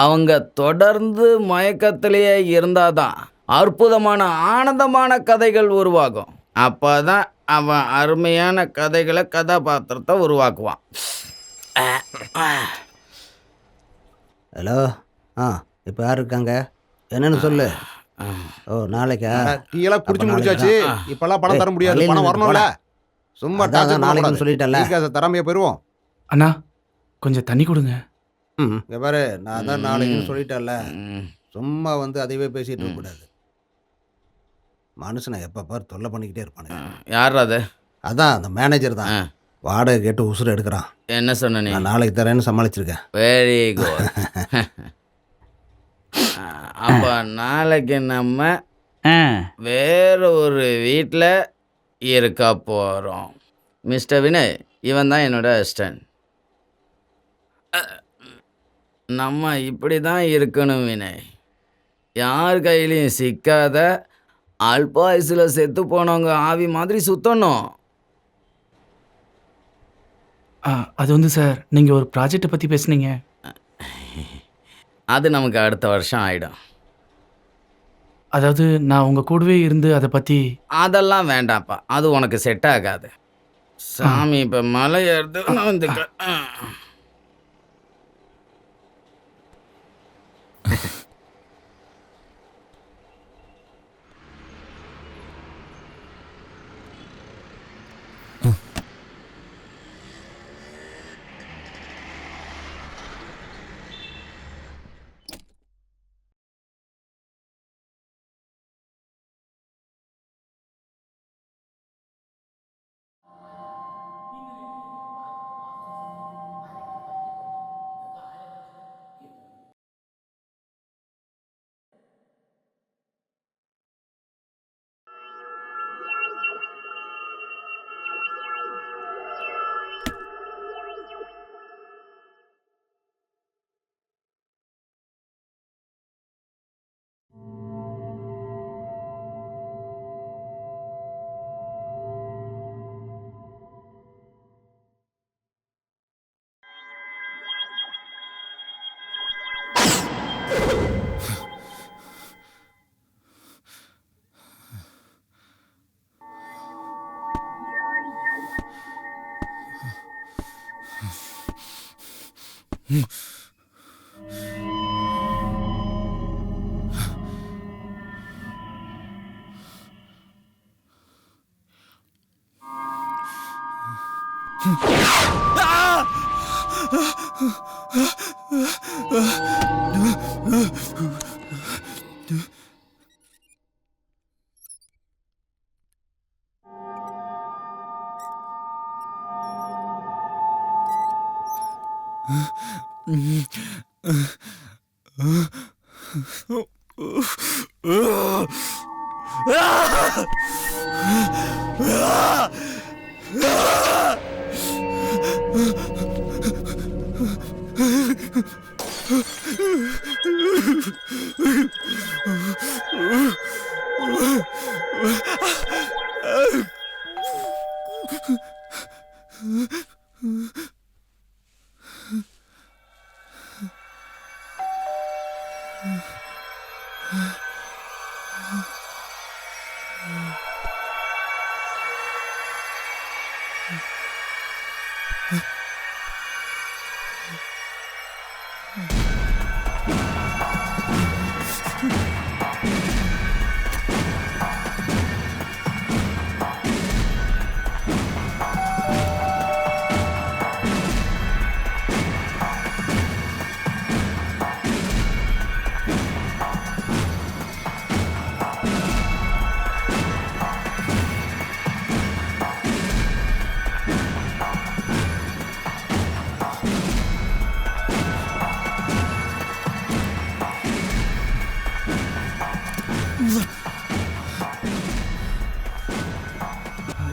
அவங்க தொடர்ந்து மயக்கத்திலேயே இருந்தாதான் அற்புதமான ஆனந்தமான கதைகள் உருவாகும். அப்பதான் அவன் அருமையான கதைகளை கதாபாத்திரத்தை உருவாக்குவான். ஹலோ இப்போ யார் இருக்காங்க என்னன்னு சொல்லு. ஓ நாளைக்கா டீயெல்லாம் குடிச்சு முடிச்சாச்சு. இப்பெல்லாம் பணம் தர முடியாது, பணம் வரணும்ல. சும்மா நாளைக்கு சொல்லிட்டல தராமையே போயிடுவோம். அண்ணா கொஞ்சம் தண்ணி கொடுங்க. இங்க பாரு, நான் தான் நாளைக்குன்னு சொல்லிட்டேன்ல. சும்மா வந்து அதைவே பேசிட்டு இருக்க கூடாது. மனுஷனை எப்போ பார் தொல்லை பண்ணிக்கிட்டே இருப்பானுங்க. யார் அது? அதான் அந்த மேனேஜர் தான். வாடகை கேட்டு உசுறு எடுக்கிறான். என்ன சொன்ன நீ? நான் நாளைக்கு தரேன்னு சமாளிச்சிருக்கேன். Very good. அப்போ நாளைக்கு நம்ம வேற ஒரு வீட்டில் இருக்க போகிறோம். மிஸ்டர் வினய், இவன் தான் என்னோட அசிஸ்டன்ட். நம்ம இப்படி தான் இருக்கணும் வினய். யார் கையிலையும் சிக்காத அல்பாயுசில் செத்து போனவங்க ஆவி மாதிரி சுத்தணும். அது வந்து சார், நீங்கள் ஒரு ப்ராஜெக்டை பற்றி பேசுனீங்க. அது நமக்கு அடுத்த வருஷம் ஆகிடும். அதாவது நான் உங்கள் கூடவே இருந்து அதை பற்றி. அதெல்லாம் வேண்டாம்ப்பா, அது உனக்கு செட் ஆகாது. சாமி இப்போ மலை ஏறுது, நான் வந்துக்க.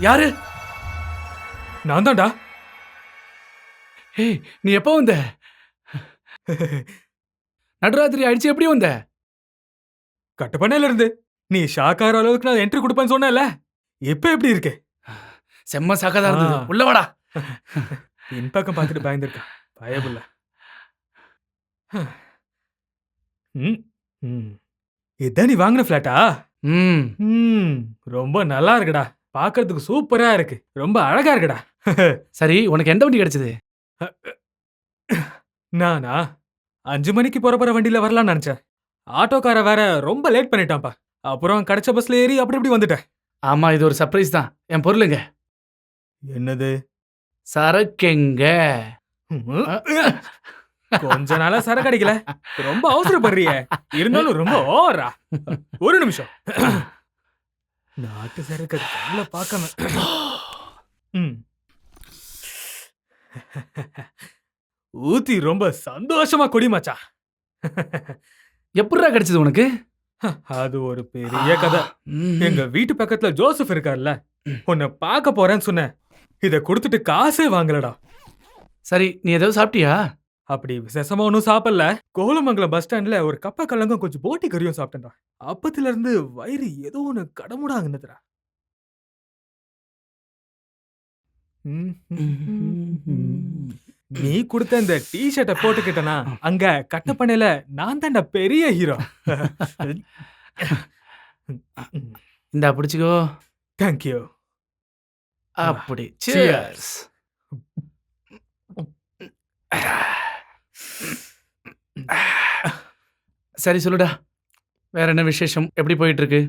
யாரு? நான் தான்டா. ஏய், நீ எப்போ வந்த? நடுராத்திரி அடிச்சு எப்படி வந்த? கட்டப்பனையில இருந்து. நீ ஷாக் ஆகிற அளவுக்கு நான் என்ட்ரி கொடுப்பேன்னு சொன்னேன்ல. எப்ப எப்படி இருக்கு? செம்ம சாக்கதா இருந்தது. உள்ள வாடா. பின்பக்கம் பார்த்துட்டு பயந்துருக்கேன் பயபுல்ல. ம், ம். இதான் நீ வாங்கின ஃபிளாட்டா? ம் ம், ரொம்ப நல்லா இருக்குடா. பார்க்கறதுக்கு சூப்பரா இருக்கு. ரொம்ப அழகா இருக்குடா. சரி உனக்கு எந்த வண்டி கிடைச்சது? நானா 5 மணிக்கு புறப்படுற வண்டியில வரலாம்னு நினைச்சேன். ஆட்டோக்கார வேற ரொம்ப லேட் பண்ணிட்டான்ப்பா. அப்புறம் கிடைச்ச பஸ்ல ஏறி அப்படி இப்படி வந்துட்டேன். ஆமா இது ஒரு சர்ப்ரைஸ் தான். என் பொருளுங்க. என்னது? சரக்குங்க. கொஞ்ச நாளா சரக்கு அடிக்கல. ரொம்ப அவசரப்படுறியே. இருந்தாலும் ரொம்ப ஓவரா. ஒரு நிமிஷம். நாட்டு சரக்கு கண்ணுல பார்க்காம. ம். ஊத்தி ரொம்ப சந்தோஷமா குடி மச்சான். எப்படிடா கிடைச்சது உனக்கு? அது ஒரு பெரிய கதை. எங்க வீட்டு பக்கத்துல ஜோசப் இருக்கார்ல, உன்னை பார்க்க போறேன்னு சொன்னேன். இத கொடுத்துட்டு காசே வாங்கலடா. சரி நீ ஏதாவது சாப்பிட்டியா? அப்படி விசேஷமா ஒன்றும் சாப்பிடல. கோலமங்கலம் பஸ் ஸ்டாண்ட்ல ஒரு கப்பா கல்லங்கும் கொஞ்சம் போட்டி கறியும் சாப்பிட்டேன்டா. அப்பத்துல இருந்து வயிறு ஏதோ ஒன்று கடமுடாங்குனதுடா. நீ கொடுத்த இந்த டி ஷர்ட்டை போட்டுக்கிட்டனா அங்க கட்டப்பனையில நான் தான்டா பெரிய ஹீரோ. இந்தா பிடிச்சிக்கோ. தேங்க்யூ. அப்படி சியர்ஸ். சரி சொல்லுடா, வேற என்ன விசேஷம்? எப்படி போயிட்டு இருக்கு?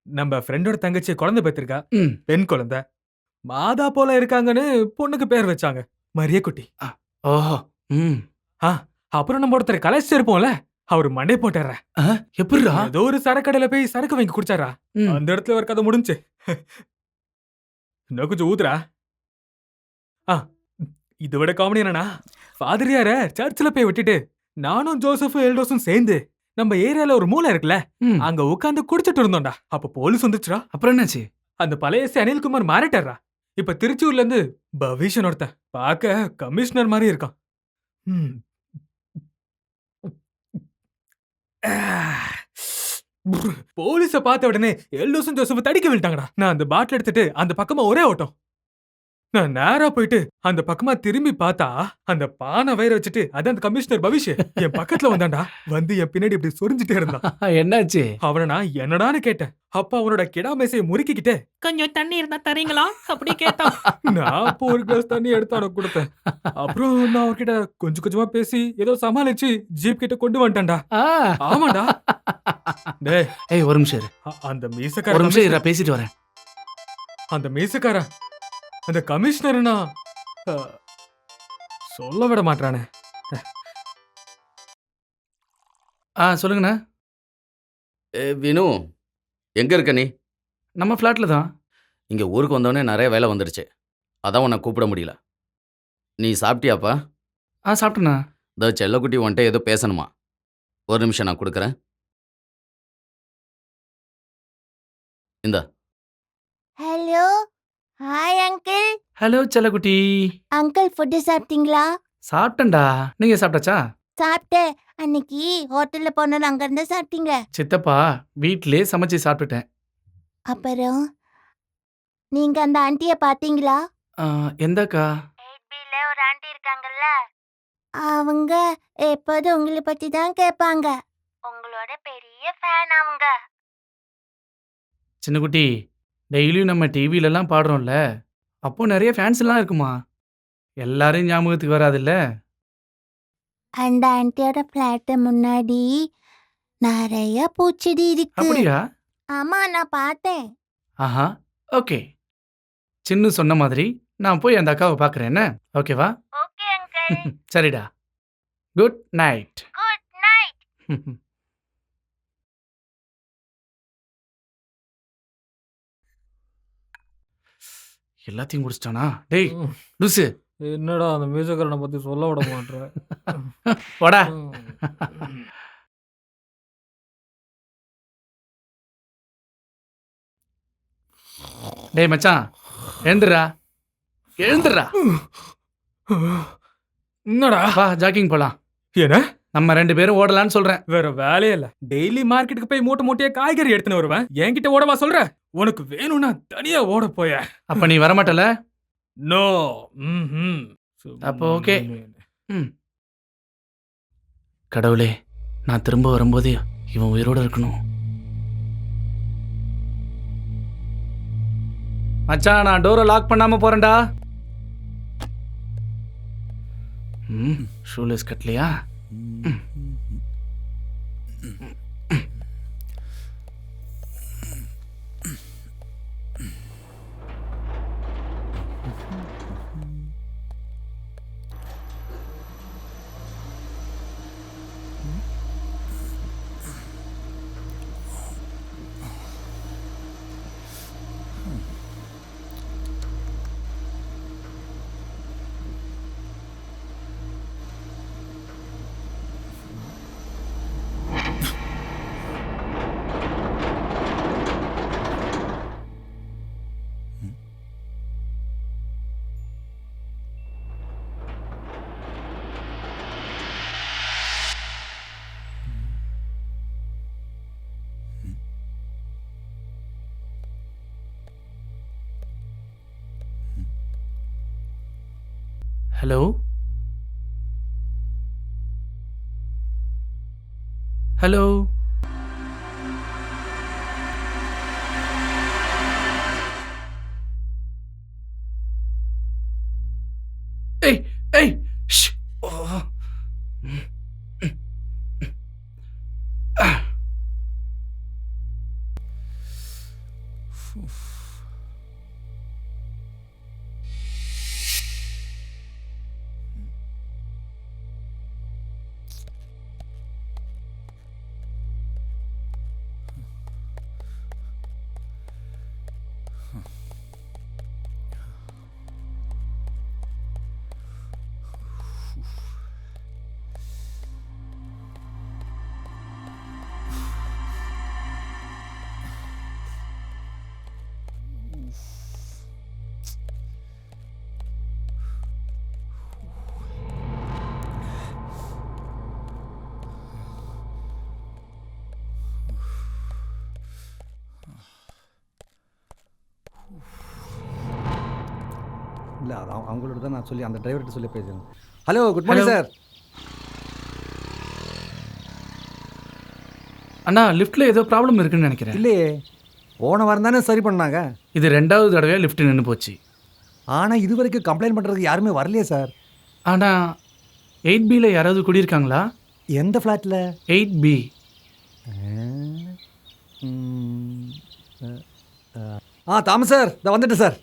நம்ம ஃப்ரெண்டோட தங்கச்சி குழந்தை பெற்றிருக்கா. ம். பெண் குழந்தை. மாதா போல இருக்காங்கன்னு பொண்ணுக்கு பேர் வச்சாங்க. மரிய குட்டி. ஓஹோ. ம். அப்புறம் நம்ம ஒருத்தர் கலைச்சிட்டு இருப்போம்ல, அவரு மண்டை போட்டார. எப்படிடா? ஏதோ ஒரு சரக்கடையில போய் சரக்கு வாங்கி குடிச்சாரா. அந்த இடத்துல ஒரு கதை முடிஞ்சு. இன்னும் கொஞ்சம் ஊத்துறா. இதை விட காமெடி என்னன்னா, ஃபாதரியார சர்ச்சில் போய் விட்டுட்டு நானும் ஜோசஃபும் எல்டோஸும் சேர்ந்து நம்ம ஏரியால ஒரு மூலை இருக்குல்ல, அங்க உட்காந்து குடிச்சிட்டு இருந்தோம்டா. அப்ப போலீஸ் வந்துச்சுடா. அப்புறம் என்னாச்சு? அந்த பழைய அனில்குமார் மாறிட்டாரா. இப்ப திருச்சூர்ல இருந்து பவிஷன் ஒருத்தன் பார்க்க கமிஷனர் மாதிரி இருக்கான். போலீஸ பார்த்த உடனே எல்டோஸும் ஜோசப் தடிக்க விட்டாங்கடா. நான் அந்த பாட்டில் எடுத்துட்டு அந்த பக்கமா ஒரே ஓட்டம். நான் நேரா போயிட்டு அந்த பக்கமா திரும்பி பார்த்தா அந்த பானை வயிற வச்சுட்டு அது அந்த கமிஷனர் பவிஷ் என் பக்கத்துல வந்தான்டா. வந்து என் பின்னாடி இப்படி சொரிஞ்சுட்டே இருந்தான். என்னாச்சு? அவனை நான் என்னடான்னு கேட்டேன். அப்ப அவனோட கிடா மேசையை முறுக்கிக்கிட்டே கொஞ்சம் தண்ணி இருந்தா தரீங்களா அப்படி கேட்டான். நான் அப்போ ஒரு கிளாஸ் தண்ணி எடுத்து அவனுக்கு கொடுத்தேன். அப்புறம் நான் அவர்கிட்ட கொஞ்சம் கொஞ்சமா பேசி ஏதோ சமாளிச்சு ஜீப் கிட்ட கொண்டு வந்துட்டேன்டா. ஆமாடா. டேய் ஒரு நிமிஷம் இரு. அந்த மீசக்கார ஒரு நிமிஷம் இரு, பேசிட்டு வரேன். அந்த மீசக்கார அந்த கமிஷனர்னா சொல்ல விட மாட்டானே. சொல்லுங்கண்ணா. வினு, எங்க இருக்க நீ? நம்ம ஃப்ளாட்ல தான். இங்க ஊருக்கு வந்தோடனே நிறைய வேலை வந்துடுச்சு, அதான் உன்னை கூப்பிட முடியல. நீ சாப்பிட்டியாப்பா? சாப்பிட்டேண்ணா. இந்த செல்லக்குட்டி உன்ட்ட ஏதோ பேசணுமா? ஒரு நிமிஷம் நான் கொடுக்குறேன். இந்தா. Hello, hi uncle. ஹலோ செல்லக்குட்டி. அங்கிள் ஃபுட்டு சாப்பிட்டீங்களா? சாப்பிட்டேன்டா. நீங்க சாப்பிட்டாச்சா? சாப்பிட்டேன். அன்னைக்கு ஹோட்டல்ல போனோம், அங்க இருந்து சாப்பிட்டீங்க? சித்தப்பா வீட்டிலே சமைச்சு சாப்பிட்டுட்டேன். அப்புறம் நீங்க அந்த ஆண்டிய பாத்தீங்களா? எந்தக்கா? 8Bல ஒரு ஆண்டி இருக்காங்கல்ல, அவங்க எப்போதும் உங்களை பத்தி தான் கேட்பாங்க. உங்களோட பெரிய ஃபேன் அவங்க. சின்னக்குட்டி, டெய்லியும் நம்ம டிவிலலாம் பாடுறோம்ல, அப்போ நிறைய ஃபேன்ஸ் எல்லாம் இருக்குமா? எல்லாரும் ஞாபகத்துக்கு வராதுல்ல? அந்த ஆண்டியோட ஃபிளாட் முன்னாடி நிறைய பூச்செடி இருக்கு. அப்படியா? ஆமா, நான் பார்த்தேன். ஆஹா, ஓகே. சின்ன சொன்ன மாதிரி நான் போய் அந்த அக்காவை பார்க்குறேன். என்ன ஓகேவா? Okay uncle. சரிடா. Good night. Good night. எல்லாத்தையும் குடிச்சிட்டானா? டேய் லூசு. என்னடா அந்த மீசக்காரனை பத்தி சொல்ல விட மாட்டேற. போடா. டேய் மச்சான், எழுந்துடா எழுந்துடா. என்னடா? வா ஜாக்கிங் போலாம். என்ன? நம்ம 2 பேரும் ஓடலான்னு சொல்றேன். வேற வேலையே இல்ல. டெய்லி மார்க்கெட்டுக்கு போய் மூட்டை மூட்டையா காய்கறி எடுத்துன்னு வருவேன். என்கிட்ட ஓடவா சொல்ற? உனக்கு வேணும்னா தனியா ஓட போய. அப்ப நீ வரமாட்டல? நோ. அப்போ ஓகே. கடவுளே, நான் திரும்ப வரும்போது இவன் உயிரோட இருக்கணும். மச்சான், நான் டோரை லாக் பண்ணாம போறேன்டா. ஷூலெஸ் கட்டலையா? ஹலோ ஹலோ ஏய் ஏய் ஷ். ஓ. இல்லை அது அவங்களோட தான் நான் சொல்லி அந்த டிரைவர்கிட்ட சொல்லி பேசுகிறேன். Hello, good morning sir. அண்ணா, லிஃப்ட்டில் ஏதோ ப்ராப்ளம் இருக்குன்னு நினைக்கிறேன். இல்லையே, போன வாரம் தானே சரி பண்ணாங்க. இது 2வது தடவையாக லிஃப்ட் நின்று போச்சு. ஆனால் இது வரைக்கும் கம்ப்ளைண்ட் பண்ணுறதுக்கு யாருமே வரலையே சார். ஆனால் 8Bல யாராவது குடியிருக்காங்களா? எந்த ஃப்ளாட்டில்? 8B. தாமஸ் சார், இதை வந்துட்டு சார்.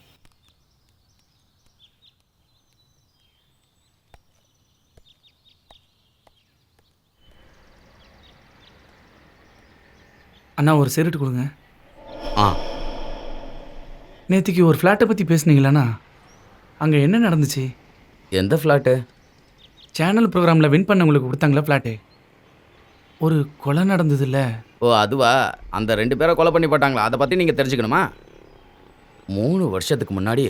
அண்ணா, ஒரு சிகரெட் கொடுங்க. ஆ, நேற்றுக்கு ஒரு ஃப்ளாட்டை பற்றி பேசுனீங்களாண்ணா, அங்கே என்ன நடந்துச்சு? எந்த ஃப்ளாட்டு? சேனல் ப்ரோக்ராமில் வின் பண்ணவங்களுக்கு கொடுத்தாங்களா ஃப்ளாட்டு? ஒரு கொலை நடந்ததுல்ல? ஓ அதுவா? அந்த 2 பேரை கொலை பண்ணி போட்டாங்களா? அதை பற்றி நீங்கள் தெரிஞ்சுக்கணுமா? 3 வருஷத்துக்கு முன்னாடி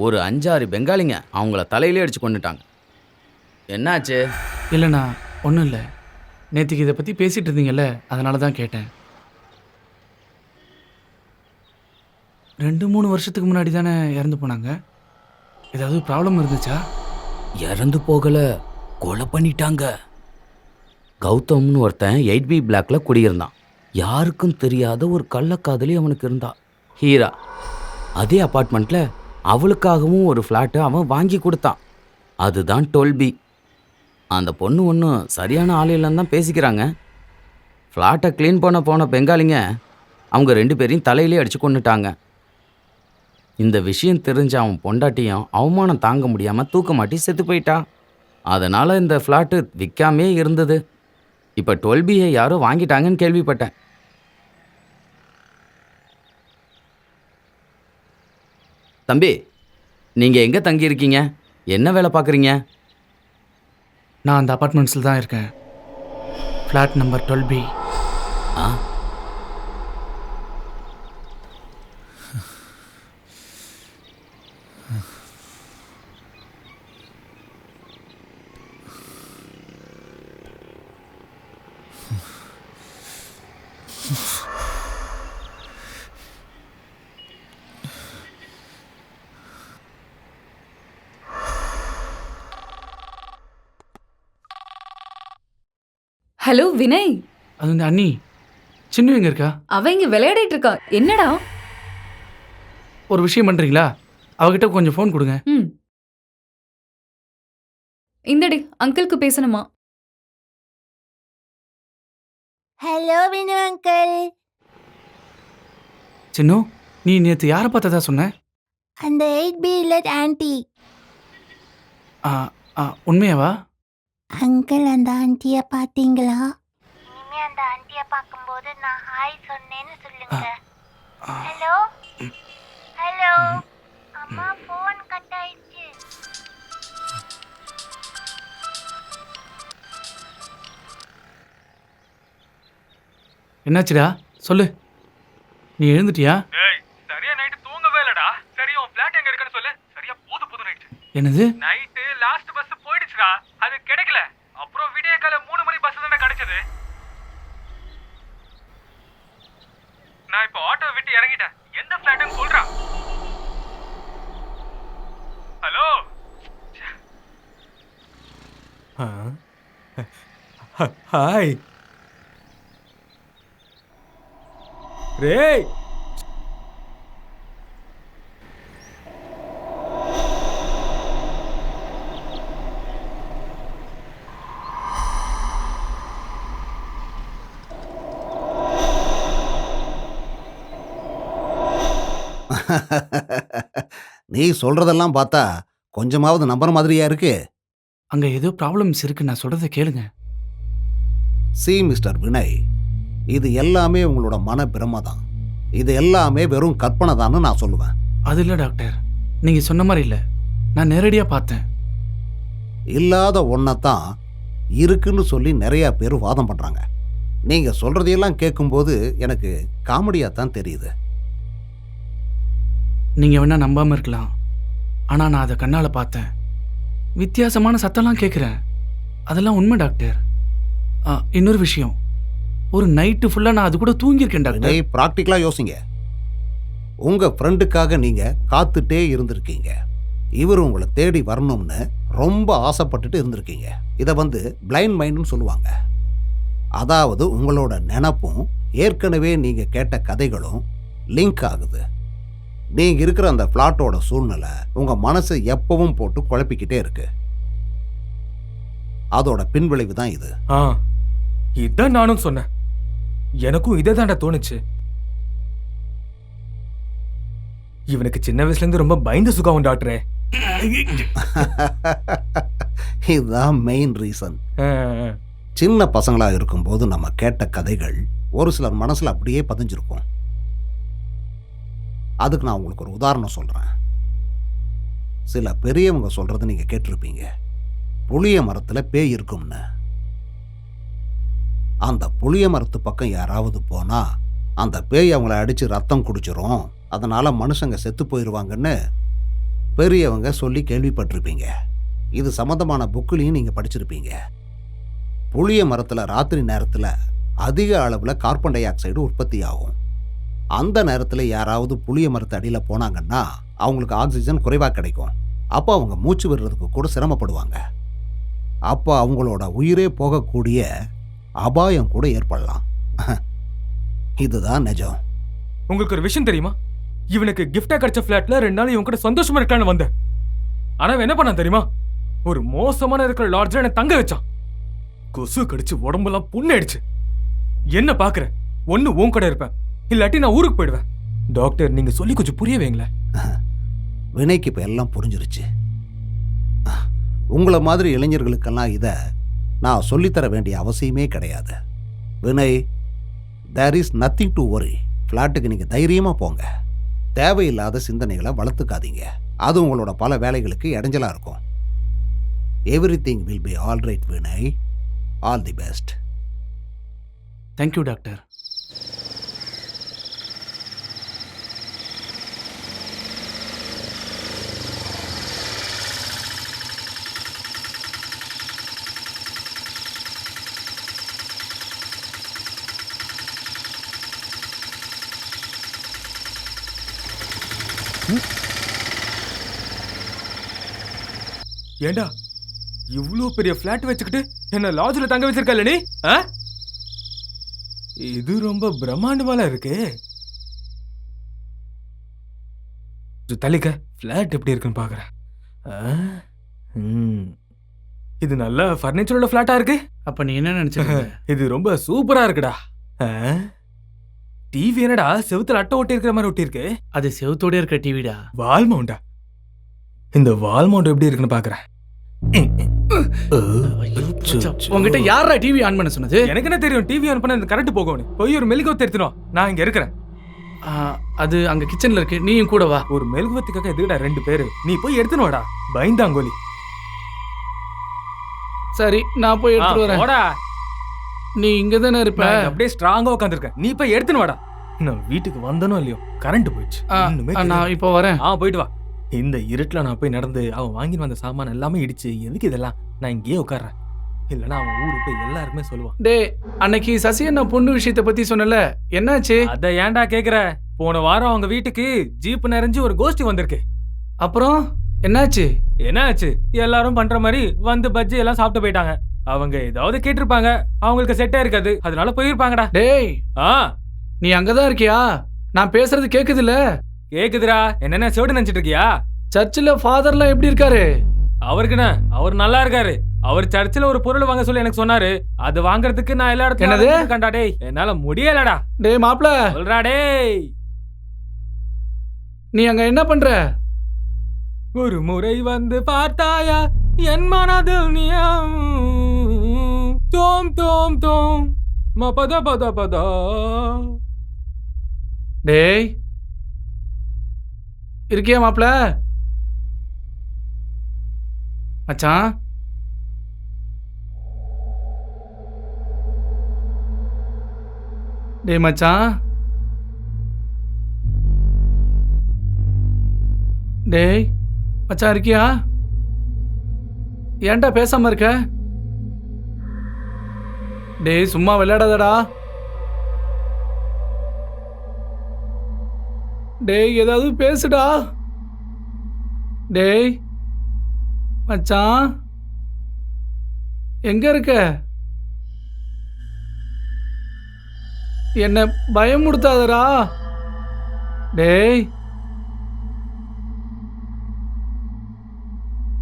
ஒரு 5-6 பெங்காலிங்க அவங்கள தலையிலே அடித்து கொண்டுட்டாங்க. என்னாச்சு? இல்லைண்ணா, ஒன்றும் இல்லை. நேற்றுக்கு இதை பற்றி பேசிகிட்டு இருந்தீங்கல்ல, அதனால தான் கேட்டேன். 2-3 வருஷத்துக்கு முன்னாடி தானே இறந்து போனாங்க. ஏதாவது ப்ராப்ளம் இருந்துச்சா? இறந்து போகலை, கொலை பண்ணிட்டாங்க. கௌதம்னு ஒருத்தன் 8B பிளாக்ல குடியிருந்தான். யாருக்கும் தெரியாத ஒரு கள்ளக்காதலி அவனுக்கு இருந்தா, ஹீரா. அதே அப்பார்ட்மெண்ட்டில் அவளுக்காகவும் ஒரு ஃப்ளாட்டை அவன் வாங்கி கொடுத்தான். அதுதான் 12B. அந்த பொண்ணு ஒன்றும் சரியான ஆள் இல்லைன்னு தான் பேசிக்கிறாங்க. ஃப்ளாட்டை க்ளீன் பண்ண போன பெங்காலிங்க அவங்க 2 பேரையும் தலையிலே அடித்து கொண்டுட்டாங்க. இந்த விஷயம் தெரிஞ்ச அவன் பொண்டாட்டியும் அவமானம் தாங்க முடியாமல் தூக்க மாட்டி செத்து போயிட்டா. அதனால் இந்த ஃப்ளாட்டு விற்காமே இருந்தது. இப்போ 12Bயை யாரோ வாங்கிட்டாங்கன்னு கேள்விப்பட்டேன். தம்பி, நீங்கள் எங்கே தங்கியிருக்கீங்க? என்ன வேலை பார்க்குறீங்க? நான் அந்த அப்பார்ட்மெண்ட்ஸில் தான் இருக்கேன். Flat number 12B. ஆ, ஹலோ வினய், அது வந்து அண்ணி சின்ன எங்க இருக்கா? அவ இங்க விளையாடிட்டு இருக்கா. என்னடா? ஒரு விஷயம் பண்றீங்களா? அவகிட்ட கொஞ்சம் ஃபோன் கொடுங்க. ம், இந்தடி அங்கிளுக்கு பேசணுமா? Hello Vinu uncle. சின்னு, நீ நேத்து யாரை பார்த்ததா சொன்ன? அந்த 8B ஆன்ட்டி. ஆ, ஆ, உண்மையாவா? அங்கிள் அந்த ஆன்ட்டிய பாத்தீங்களா? இனிமே அந்த ஆன்ட்டிய பார்க்கும்போது நான் ஹாய் சொன்னேன்னு சொல்லுங்க. Hello hello. அம்மா ஃபோன் கட் ஆயிடுச்சு. என்னாச்சுடா சொல்லு. நீ எழுந்துட்டியா? ஏய், சரியா நைட்டு தூங்கவே இல்லடா. சரி உன் ஃபிளாட் எங்க இருக்குன்னு சொல்லு. சரியா போது நைட்டு. என்னது? நைட்டு லாஸ்ட் பஸ் போயிடுச்சுடா. அது கிடைக்கல. அப்புறம் விடிய காலை 3 மணி பஸ் தானே கிடைச்சது. நான் இப்போ ஆட்டோ விட்டு இறங்கிட்டேன். எந்த ஃபிளாட்னு சொல்றா. ஹலோ. ஹாய். ரேய். நீ சொல்றதெல்லாம் பார்த்தா கொஞ்சமாவது நம்புற மாதிரியா இருக்கு. அங்க ஏதோ ப்ராப்ளம்ஸ் இருக்கு, நான் சொல்றதை கேளுங்க. மிஸ்டர் வினய், இது எல்லாமே உங்களோட மன பிரமை தான். இது எல்லாமே வெறும் கற்பனை தான்னு நான் சொல்லுவேன். அது இல்லை டாக்டர், நீங்க சொன்ன மாதிரி இல்லை. நான் நேரடியாக பார்த்தேன். இல்லாத ஒன்றைத்தான் இருக்குன்னு சொல்லி நிறைய பேர் வாதம் பண்றாங்க. நீங்க சொல்றதையெல்லாம் கேட்கும்போது எனக்கு காமெடியா தான் தெரியுது. நீங்க வேணா நம்பாம இருக்கலாம், ஆனா நான் அதை கண்ணால பார்த்தேன். வித்தியாசமான சத்தம்லாம் கேட்குறேன். அதெல்லாம் உண்மை டாக்டர். இன்னொரு விஷயம், ஒரு நைட்டு ஃபுல்லா நான் அது கூட தூங்கியிருக்கேன் டாக்டர். ப்ராக்டிக்கலா யோசிங்க. உங்க ஃப்ரெண்டுக்காக நீங்க காத்துட்டே இருந்திருக்கீங்க. இவர் உங்களை தேடி வரணும்னு ரொம்ப ஆசைப்பட்டுட்டு இருந்திருக்கீங்க. இதை வந்து பிளைண்ட் மைண்ட்னு சொல்லுவாங்க. அதாவது உங்களோட நினப்பும் ஏற்கனவே நீங்க கேட்ட கதைகளும் லிங்க் ஆகுது. நீங்க இருக்கிற அந்த பிளாட்டோட சூழ்நிலை உங்க மனசை எப்பவும் போட்டு குழப்பிக்கிட்டே இருக்கு. அதோட பின்விளைவு தான் இது. இதான் நானும் சொன்னேன். எனக்கும் இதே தாண்டா தோணுச்சு. இவனுக்கு சின்ன வயசுல இருந்து ரொம்ப பயந்து சுகம் டாக்டரே. இதுதான் மெயின் ரீசன். சின்ன பசங்களா இருக்கும்போது நம்ம கேட்ட கதைகள் ஒரு சிலர் மனசுல அப்படியே பதிஞ்சிருக்கும். அதுக்கு நான் உங்களுக்கு ஒரு உதாரணம் சொல்றேன். சில பெரியவங்க சொல்றது நீங்க கேட்டிருப்பீங்க, புளிய மரத்துல பேய் இருக்கும்னு. அந்த புளிய மரத்து பக்கம் யாராவது போனா அந்த பேய் அவங்கள அடிச்சு ரத்தம் குடிச்சிரும், அதனால மனுஷங்க செத்து போயிடுவாங்கன்னு பெரியவங்க சொல்லி கேள்விப்பட்டிருப்பீங்க. இது சம்மந்தமான புக்குலையும் நீங்க படிச்சிருப்பீங்க. புளிய மரத்துல ராத்திரி நேரத்துல அதிக அளவுல கார்பன் டை ஆக்சைடு உற்பத்தி ஆகும். அந்த நேரத்தில் யாராவது புளிய மரத்து அடியில் போனாங்கன்னா அவங்களுக்கு ஆக்சிஜன் குறைவாக கிடைக்கும். அப்போ அவங்க மூச்சு விடுறதுக்கு கூட சிரமப்படுவாங்க. அப்போ அவங்களோட உயிரே போகக்கூடிய அபாயம் கூட ஏற்படலாம். இதுதான் நிஜம். உங்களுக்கு ஒரு விஷயம் தெரியுமா? இவனுக்கு கிஃப்டா கிடைச்ச ஃபிளாட்ல 2 நாள் இவன் கூட சந்தோஷமா இருக்கான்னு வந்தேன். ஆனா என்ன பண்ணான் தெரியுமா? ஒரு மோசமான இருக்கிற லாட்ஜ்ல என்ன தங்க வச்சான். கொசு கடிச்சு உடம்பெல்லாம் புண்ணாயிடுச்சு. என்ன பாக்குற? ஒன்னு உன் கூட இருப்பேன், இல்லாட்டி நான் ஊருக்கு போயிடுவேன். டாக்டர், நீங்க சொல்லி கொஞ்சம் புரிய வைங்களேன். வினைக்கு இப்ப எல்லாம் புரிஞ்சிருச்சு. உங்களை மாதிரி இளைஞர்களுக்கெல்லாம் இதை நான் சொல்லித்தர வேண்டிய அவசியமே கிடையாது. Vinay, there is nothing to worry. ஃப்ளாட்டுக்கு நீங்கள் தைரியமாக போங்க. தேவையில்லாத சிந்தனைகளை வளர்த்துக்காதீங்க. அது உங்களோட பல வேலைகளுக்கு இடைஞ்சலாக இருக்கும். Everything will be all right Vinay. All the best. Thank you doctor. ஏண்டா இவ்ளோ பெரிய ஃபிளாட் வச்சுக்கிட்டு என்ன லாட்ஜ்ல தங்க வச்சிருக்கல நீ? இது ரொம்ப பிரம்மாண்டமால இருக்கு. தள்ளிக்க ஃபிளாட் எப்படி இருக்குன்னு பாக்குறேன். இது நல்ல ஃபர்னிச்சர் உள்ள ஃபிளாட்டா இருக்கு. அப்ப நீ என்ன நினைச்சிருக்க? இது ரொம்ப சூப்பரா இருக்குடா. டிவி என்னடா செவுத்துல அட்டை ஒட்டி இருக்கிற மாதிரி ஒட்டி இருக்கு. அது செவுத்தோட இருக்க டிவிடா. வால் மவுண்டா? இந்த வால் மவுண்ட் எப்படி இருக்குன்னு பாக்குறேன். உங்ககிட்ட யாரா டிவி ஆன் பண்ண சொன்னது? எனக்கு என்ன தெரியும் டிவி ஆன் பண்ண கரண்ட் போகணும். போய் ஒரு மெழுகுவத்தி எடுத்துனோம். நான் இங்க இருக்கிறேன். அது அங்க கிச்சன்ல இருக்கு. நீயும் கூட வா. ஒரு மெழுகுவத்திக்காக எதுக்குடா 2 பேரு? நீ போய் எடுத்துன்னு வாடா. பயந்தாங்கோலி. சரி நான் போய் எடுத்துட்டு வரேன். போடா. நீ இங்க தானே இருப்ப. நான் அப்படியே ஸ்ட்ராங்கா உட்காந்துருக்கேன். நீ போய் எடுத்துன்னு வாடா. நான் வீட்டுக்கு வந்தனோ இல்லையோ கரண்ட் போயிடுச்சு. நான் இப்போ வரேன். போயிட்டு வா. இந்த இருட்டுல நான் போய் நடந்து அவன் வாங்கி வந்த சாமான் எல்லாமே இடிச்சு எதுக்கு இதெல்லாம்? நான் இங்கேயே உட்கார்றேன். இல்லைன்னா அவன் ஊருக்கு போய் எல்லாருக்குமே சொல்லுவான். டே அன்னைக்கு சசி அண்ணா பொண்ணு விஷயத்த பத்தி சொன்னல, என்னாச்சு? அத ஏன்டா கேக்குற? போன வாரம் அவங்க வீட்டுக்கு ஜீப் நிறைஞ்சு ஒரு கோஷ்டி வந்திருக்கு. அப்புறம் என்னாச்சு? என்னாச்சு? எல்லாரும் பண்ற மாதிரி வந்து பஜ்ஜி எல்லாம் சாப்பிட்டு போயிட்டாங்க. அவங்க ஏதாவது கேட்டிருப்பாங்க. அவங்களுக்கு செட்டே இருக்காது. அதனால போயிருப்பாங்கடா. டேய் நீ அங்கதான் இருக்கியா? நான் பேசுறது கேக்குது இல்ல? கேக்குதுடா. என்னென்ன சேடு நினைச்சிட்டு இருக்கியா? சர்ச்சில் ஃபாதர்லாம் எப்படி இருக்காரு? அவருக்குண்ணா அவர் நல்லா இருக்காரு. அவர் சர்ச்சில் ஒரு பொருள் வாங்க சொல்லி எனக்கு சொன்னாரு. அது வாங்குறதுக்கு நான் எல்லா இடத்துலயும் கண்டா. டேய் என்னால முடியலடா. டேய் மாப்ள சொல்றா. டேய் நீ அங்க என்ன பண்ற? ஒரு முறை வந்து பார்த்தாயா என் மனதில் நீயம். தோம் தோம் தோம் மபத பத பத. டேய் இருக்கியா மாப்ள? மச்சான் டேய் மச்சான். டேய் மச்சான் இருக்கியா? ஏன்டா பேசாம இருக்க? டேய் சும்மா விளையாடாதடா. டேய் ஏதாவது பேசுடா. டேய் மச்சான் எங்க இருக்க? என்ன பயமுடுத்தாதடா. டேய்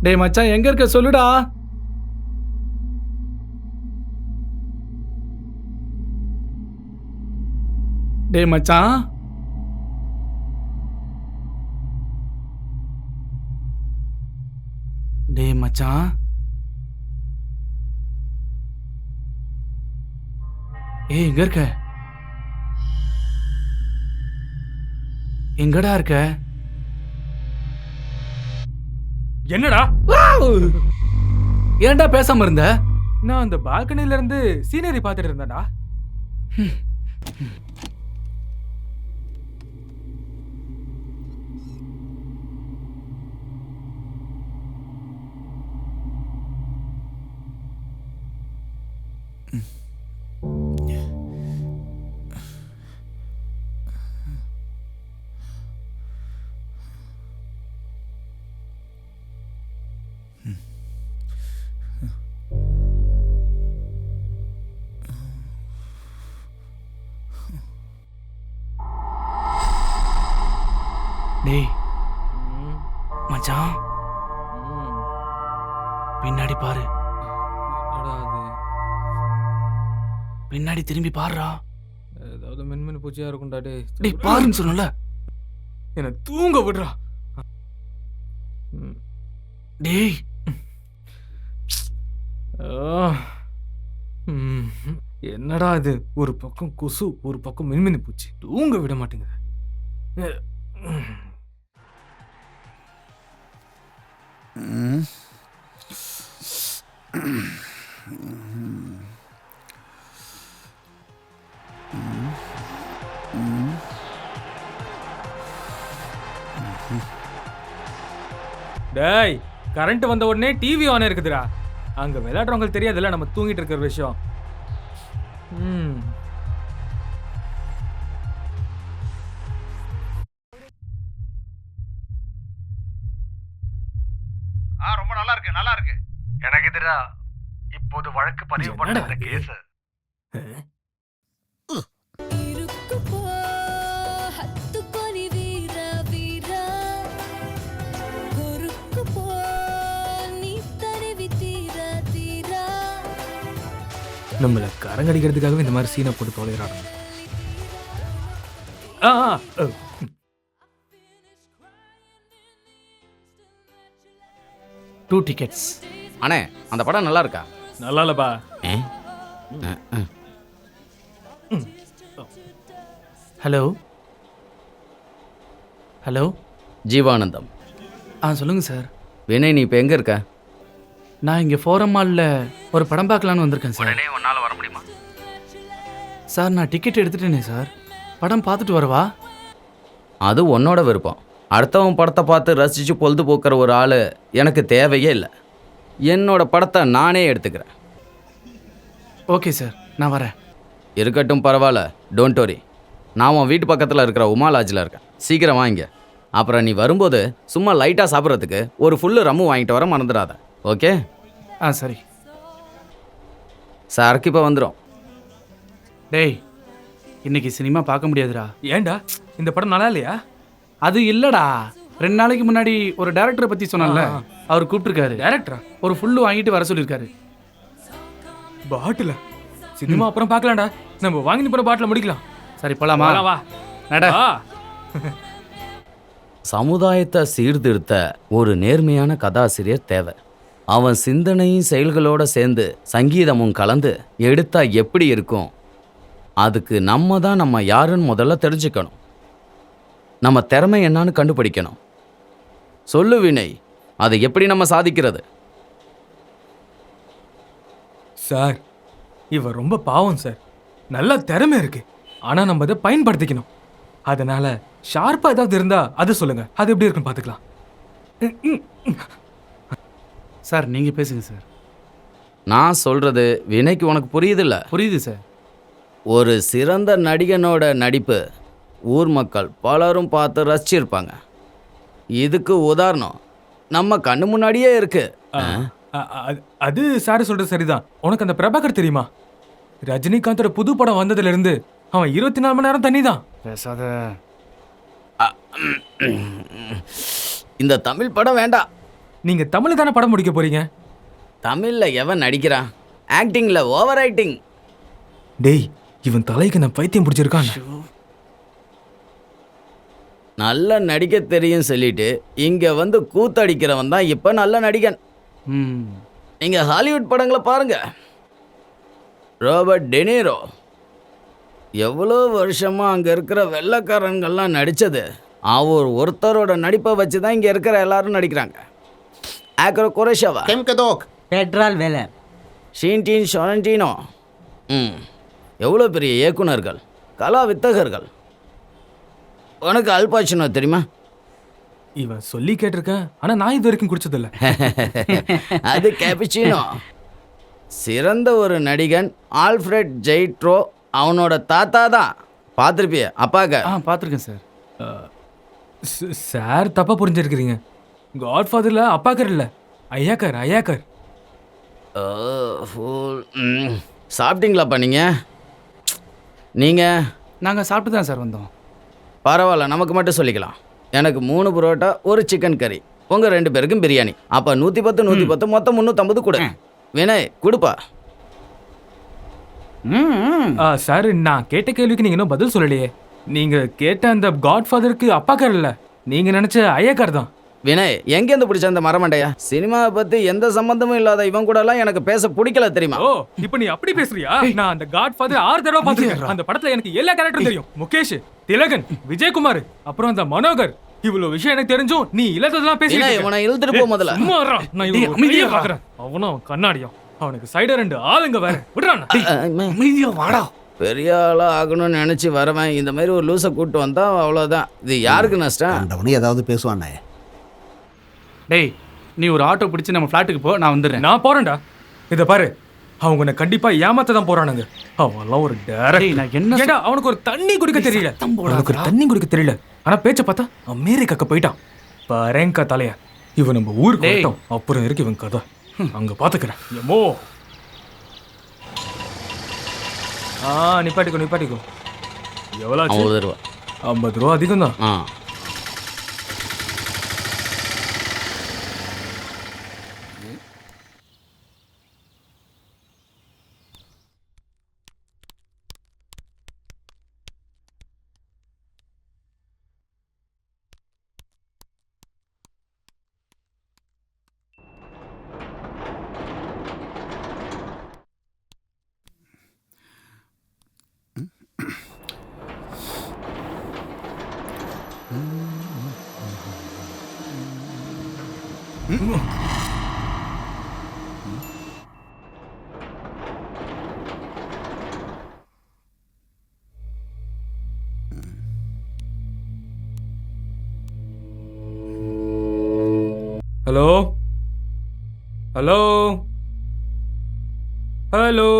டேய் மச்சான் எங்க இருக்க சொல்லுடா. டேய் மச்சான். டேய் மச்சான். ஏய் எங்க இருக்க? எங்கடா இருக்க? என்னடா? ஏன்டா பேசாம இருந்த? நான் அந்த பால்கனில இருந்து சீனரி பார்த்துட்டு இருந்தேன்டா. டேய் மச்சான் பின்னாடி பாரு. பின்னாடி திரும்பி பாருடா. ஏதாவது மின்மின் பூச்சியா இருக்கும்டா. டேய் பாருன்னு சொன்னல. என்ன தூங்க விடுறா. டேய் என்னடா இது? ஒரு பக்கம் கொசு, ஒரு பக்கம் மின்மினி பூச்சி. தூங்க விட மாட்டேங்குது. டேய் கரண்ட் வந்த உடனே டிவி ஆன் இருக்குதுடா. அங்க விளையாடுறவங்களுக்கு தெரியாதுல்ல நம்ம தூங்கிட்டு இருக்கிற விஷயம். ரொம்ப நல்லா இருக்கு, நல்லா இருக்கு. எனக்கு எதிரா இப்போது வழக்கு பதிவு பண்ண கேஸ் நம்மள கரங்கடிக்கிறதுக்காகவே இந்த மாதிரி சீனை போட்டு தொலைறாங்க. ஆ ஆ, அ, 2 டிக்கெட்ஸ். அண்ணே அந்த படம் நல்லா இருக்கா? நல்லா இல்லப்பா. Hello hello Jeevanandam. சொல்லுங்கள் சார். வினய், நீ இப்போ எங்கே இருக்க? நான் இங்கே ஃபோரம் மாலில் ஒரு படம் பார்க்கலான்னு வந்திருக்கேன் சார். உன்னால் வர முடியுமா? சார் நான் டிக்கெட் எடுத்துட்டேனே சார். படம் பார்த்துட்டு வரவா? அது உன்னோட விருப்பம். அடுத்தவன் படத்தை பார்த்து ரசித்து பொழுது போக்குற ஒரு ஆள் எனக்கு தேவையே இல்லை. என்னோட படத்தை நானே எடுத்துக்கிறேன். ஓகே சார், நான் வரேன். இருக்கட்டும், பரவாயில்ல, டோன்ட் வரி. நான் உன் வீட்டு பக்கத்தில் இருக்கிற உமா லாட்ஜில் இருக்கேன். சீக்கிரம் வாங்க. அப்புறம் நீ வரும்போது சும்மா லைட்டாக சாப்பிட்றதுக்கு ஒரு ஃபுல்லு ரம்மு வாங்கிட்டு வர மறந்துடாத. ஓகே? சரி. சரக்கு இப்போ வந்துடும். டேய், இன்னைக்கு சினிமா பார்க்க முடியாதுடா. ஏன்டா இந்த படம் நல்லா இல்லையா? அது இல்லடா, 2 நாளைக்கு முன்னாடி ஒரு டைரக்டரை பற்றி சொன்னால, அவர் கூப்பிட்டுருக்காரு. டைரக்டரா? ஒரு ஃபுல்லு வாங்கிட்டு வர சொல்லியிருக்காரு. பாட்டில சினிமா அப்புறம் பார்க்கலாம்டா. நம்ம வாங்கி போற பாட்டில முடிக்கலாம். சரி போலாமா? வா நட. சமுதாயத்தை சீர்திருத்த ஒரு நேர்மையான கதாசிரியர் தேவை. அவன் சிந்தனையும் செயல்களோடு சேர்ந்து சங்கீதமும் கலந்து எடுத்தா எப்படி இருக்கும்? அதுக்கு நம்ம தான் நம்ம யாருன்னு முதல்ல தெரிஞ்சுக்கணும். நம்ம திறமை என்னன்னு கண்டுபிடிக்கணும். சொல்லு வினய், அதை எப்படி நம்ம சாதிக்கிறது? சார், இவ ரொம்ப பாவம் சார். நல்ல திறமை இருக்கு, ஆனா நம்ம அதை பயன்படுத்திக்கணும். அதனால ஷார்ப்பா ஏதாவது இருந்தா அது சொல்லுங்க. அது எப்படி இருக்குன்னு பாத்துக்கலாம். சார் நீங்கள் பேசுங்க சார். நான் சொல்றது வினய்க்கு உனக்கு புரியுதில்ல? புரியுது சார். ஒரு சிறந்த நடிகனோட நடிப்பு ஊர் மக்கள் பலரும் பார்த்து ரசிச்சிருப்பாங்க. இதுக்கு உதாரணம் நம்ம கண்ணு முன்னாடியே இருக்கு. அது சார் சொல்றது சரிதான். உனக்கு அந்த பிரபாகர் தெரியுமா? ரஜினிகாந்தோட புது படம் வந்ததுல இருந்து அவன் 24 மணி நேரம் தண்ணி தான். பேசாத. இந்த தமிழ் படம் வேண்டாம். நீங்க தமிழ் தானே படம் முடிக்க போறீங்க? தமிழ்ல எவன் நடிக்கிறான்? ஆக்டிங்ல ஓவர் ஆக்டிங். டேய், இவன் தலைக்கு நான் பைத்தியம் பிடிச்சிருக்கான். நல்ல நடிக்க தெரியும் சொல்லிட்டு இங்க வந்து கூத்தடிக்கிறவன் தான் இப்ப நல்ல நடிகன். நீங்க ஹாலிவுட் படங்களை பாருங்க. ராபர்ட் டெனீரோ எவ்வளோ வருஷமா அங்க இருக்கிற வெள்ளைக்காரன்கள்லாம் நடிச்சது அவர் ஒருத்தரோட நடிப்பை வச்சு தான் இங்க இருக்கிற எல்லாரும் நடிக்கிறாங்க. ஆக்ரோ குரேஷவா, பெட்ரால் வேலை, ஷீன்டீன் ஷொரண்டினோ, எவ்வளோ பெரிய இயக்குனர்கள், கலா வித்தகர்கள். உனக்கு அல்பாச்சினோ தெரியுமா? இவன் சொல்லி கேட்டிருக்கேன், ஆனா நான் இது வரைக்கும் குடிச்சதில்ல. அது கேபிச்சினோ. சிறந்த ஒரு நடிகன் ஆல்ஃபிரட் ஜெய்ட்ரோ அவனோட தாத்தா தான். பார்த்துருப்பிய அப்பாக்க? பார்த்துருக்கேன் சார். சார் தப்பா புரிஞ்சிருக்கிறீங்க. காட்ஃபாதர்ல அப்பாக்கர் இல்ல, ஐயாக்கர். ஐயாக்கர். சாப்பிட்டீங்களாப்பா நீங்கள்? நாங்கள் சாப்பிட்டு தான் சார் வந்தோம். பரவாயில்ல, நமக்கு மட்டும் சொல்லிக்கலாம். எனக்கு 3 புரோட்டா, 1 சிக்கன் கறி, உங்கள் 2 பேருக்கும் பிரியாணி. அப்போ 110 110 மொத்தம் 350 கொடு. வினய் கொடுப்பா. சார், நான் கேட்ட கேள்விக்கு நீங்க இன்னும் பதில் சொல்லலையே. நீங்க கேட்ட அந்த காட்ஃபாதருக்கு அப்பாக்கர் இல்ல, நீங்க நினைச்ச ஐயாக்கார் தான். வினய், எங்கேருந்து பிடிச்ச அந்த மரமண்டையா? சினிமாவை பத்தி எந்த சம்பந்தமும் இல்லாத இவன் கூட எல்லாம் எனக்கு பேச பிடிக்கல தெரியுமா? ஓ, இப்போ நீ அப்படி பேசுறியா? நான் அந்த காட்ஃபாதர் 6 தடவை பார்த்திருக்கேன். அந்த படத்துல எனக்கு எல்லா கேரக்டரும் தெரியும். முகேஷ், திலகன், விஜயகுமார், அப்புறம் அந்த மனோகர். இவ்வளவு விஷயம் எனக்கு தெரிஞ்சும் நீ இல்லாததெல்லாம் பேசிட்டு இருக்க. இவனை இழுத்துட்டு போ முதல்ல. சும்மா இருடா, நான் இவனை அமைதியா பார்க்கறேன். அவனும் கண்ணாடியும், அவனுக்கு சைடு 2 ஆளுங்க வேற. விடுறான். அமைதியா வாடா. பெரிய ஆளா ஆகணும்னு நினைச்சு வரவன் இந்த மாதிரி ஒரு லூசை கூட்டு வந்தா அவ்வளவுதான். இது யாருக்கு நஷ்டம்? கண்டவனே ஏதாவது பேசுவானே. டேய், நீ ஒரு ஆட்டோ பிடிச்சி நம்ம ஃப்ளாட்டுக்கு போ, நான் வந்துடுறேன். நான் போறேன்டா. இதை பாரு, அவங்க உன்னை கண்டிப்பா ஏமாத்த தான் போறானுங்க. அவன்லாம் ஒரு டைரக்டர். நான் என்ன ஏண்டா, அவனுக்கு ஒரு தண்ணி குடிக்க தெரியல. அவனுக்கு ஒரு தண்ணி குடிக்க தெரியல. ஆனா பேச்ச பார்த்தா அமெரிக்காக்கு போயிட்டான். பாருங்க தலைய. இவன் நம்ம ஊருக்கு வரட்டும், அப்புறம் இருக்கு இவன் கதை. அங்க பாத்துக்கிறேன். எம்மோ. நிப்பாட்டிக்கோ. எவ்வளோ? 50 ரூபா. 50 ரூபா அதிகம் தான். ஹலோ ஹலோ ஹலோ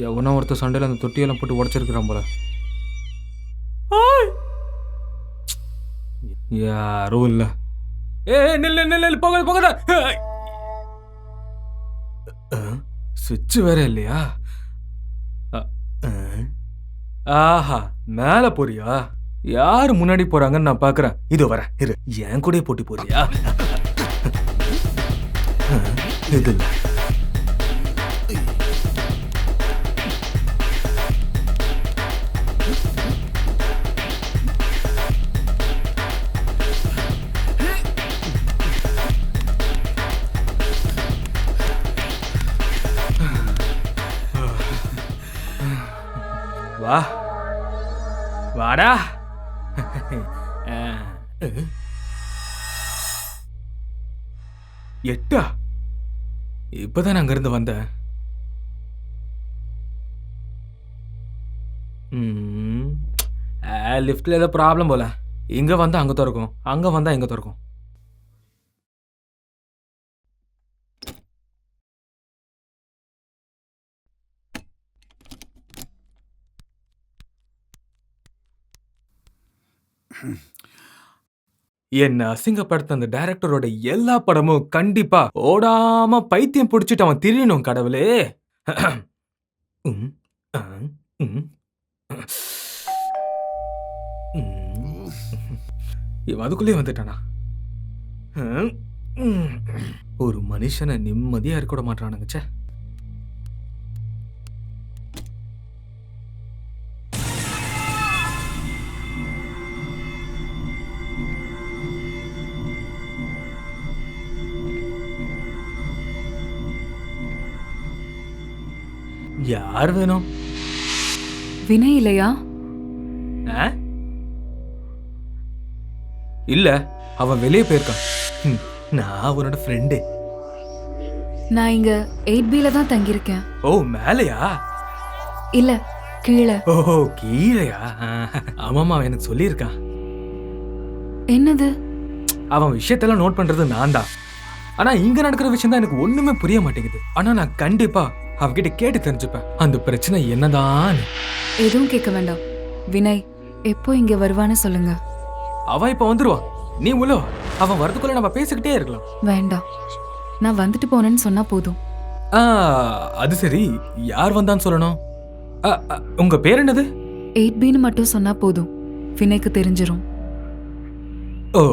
எவனோ ஒருத்தர் சண்டையில் அந்த தொட்டியெல்லாம் போட்டு உடச்சிருக்கிறான் போல. யாரும் இல்லை. நில்லு நில்லு, போகாத போகாத. சுவிட்ச் வேற இல்லையா? ஆஹா, மேல போறியா? யாரு முன்னாடி போறாங்கன்னு நான் பாக்குறேன். இது வரேன் இரு. என் கூட போட்டி போறியா? இது இல்ல. வா வாடா. எட்டா? இப்பதான் அங்கிருந்து வந்தேன். லிஃப்ட்ல ஏதோ ப்ராப்ளம் போல. இங்க வந்தா அங்க திறக்கும், அங்க வந்தா இங்க திறக்கும். என்ன அசிங்கப்படுத்த அந்த டைரக்டரோட எல்லா படமும் கண்டிப்பா ஓடாம பைத்தியம் பிடிச்சிட்டு அவன் திரியணும் கடவுளே. இவன் அதுக்குள்ளே வந்துட்டானா? ஒரு மனுஷனை நிம்மதியா இருக்க விட மாட்டானுங்க. ச்சே. யார் வேணும்? வினய் இல்லையா? இல்ல, அவன் வெளியே போயிருக்கான். நான் அவனோட ஃப்ரெண்டு. நான் இங்க 8Bல தான் தங்கியிருக்கேன். ஓ, மேலையா? இல்ல, கீழே. ஓ, கீழையா? ஆமாமா, அவன் எனக்கு சொல்லியிருக்கான். என்னது? அவன் விஷயத்தெல்லாம் நோட் பண்றது நான் தான். ஆனா இங்க நடக்கிற விஷயம் தான் எனக்கு ஒண்ணுமே புரிய மாட்டேங்குது. ஆனா நான் கண்டிப்பா அவகிட்ட கேட்டு தெரிஞ்சுப்பேன் அந்த பிரச்சனை என்னதான். எதுவும் கேட்க வேண்டாம். வினய் எப்போ இங்க வருவான்னு சொல்லுங்க. அவன் இப்ப வந்துருவான். நீ உள்ள வா. அவன் வரதுக்குள்ள நம்ம பேசிக்கிட்டே இருக்கலாம். வேண்டாம், நான் வந்துட்டு போனேன்னு சொன்னா போதும். அது சரி, யார் வந்தான்னு சொல்லணும். உங்க பேர் என்னது? 8Bன்னு மட்டும் சொன்னா போதும், வினய்க்கு தெரிஞ்சிரும். ஓ,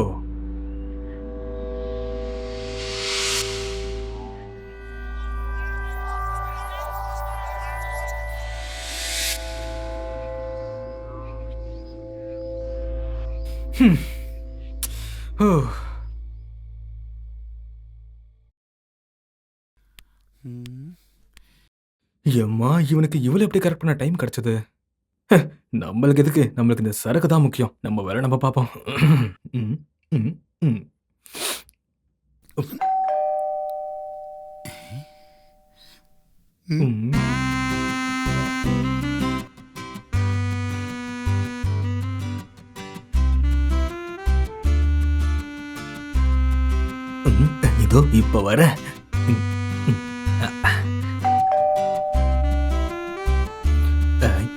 எம்மா, இவனுக்கு இவ்வளவு எப்படி கரெக்ட் பண்ண டைம் கிடைச்சது? நம்மளுக்கு எதுக்கு? நம்மளுக்கு இந்த சரக்கு தான் முக்கியம். நம்ம வேற நம்ம பார்ப்போம். இதோ இப்ப வர.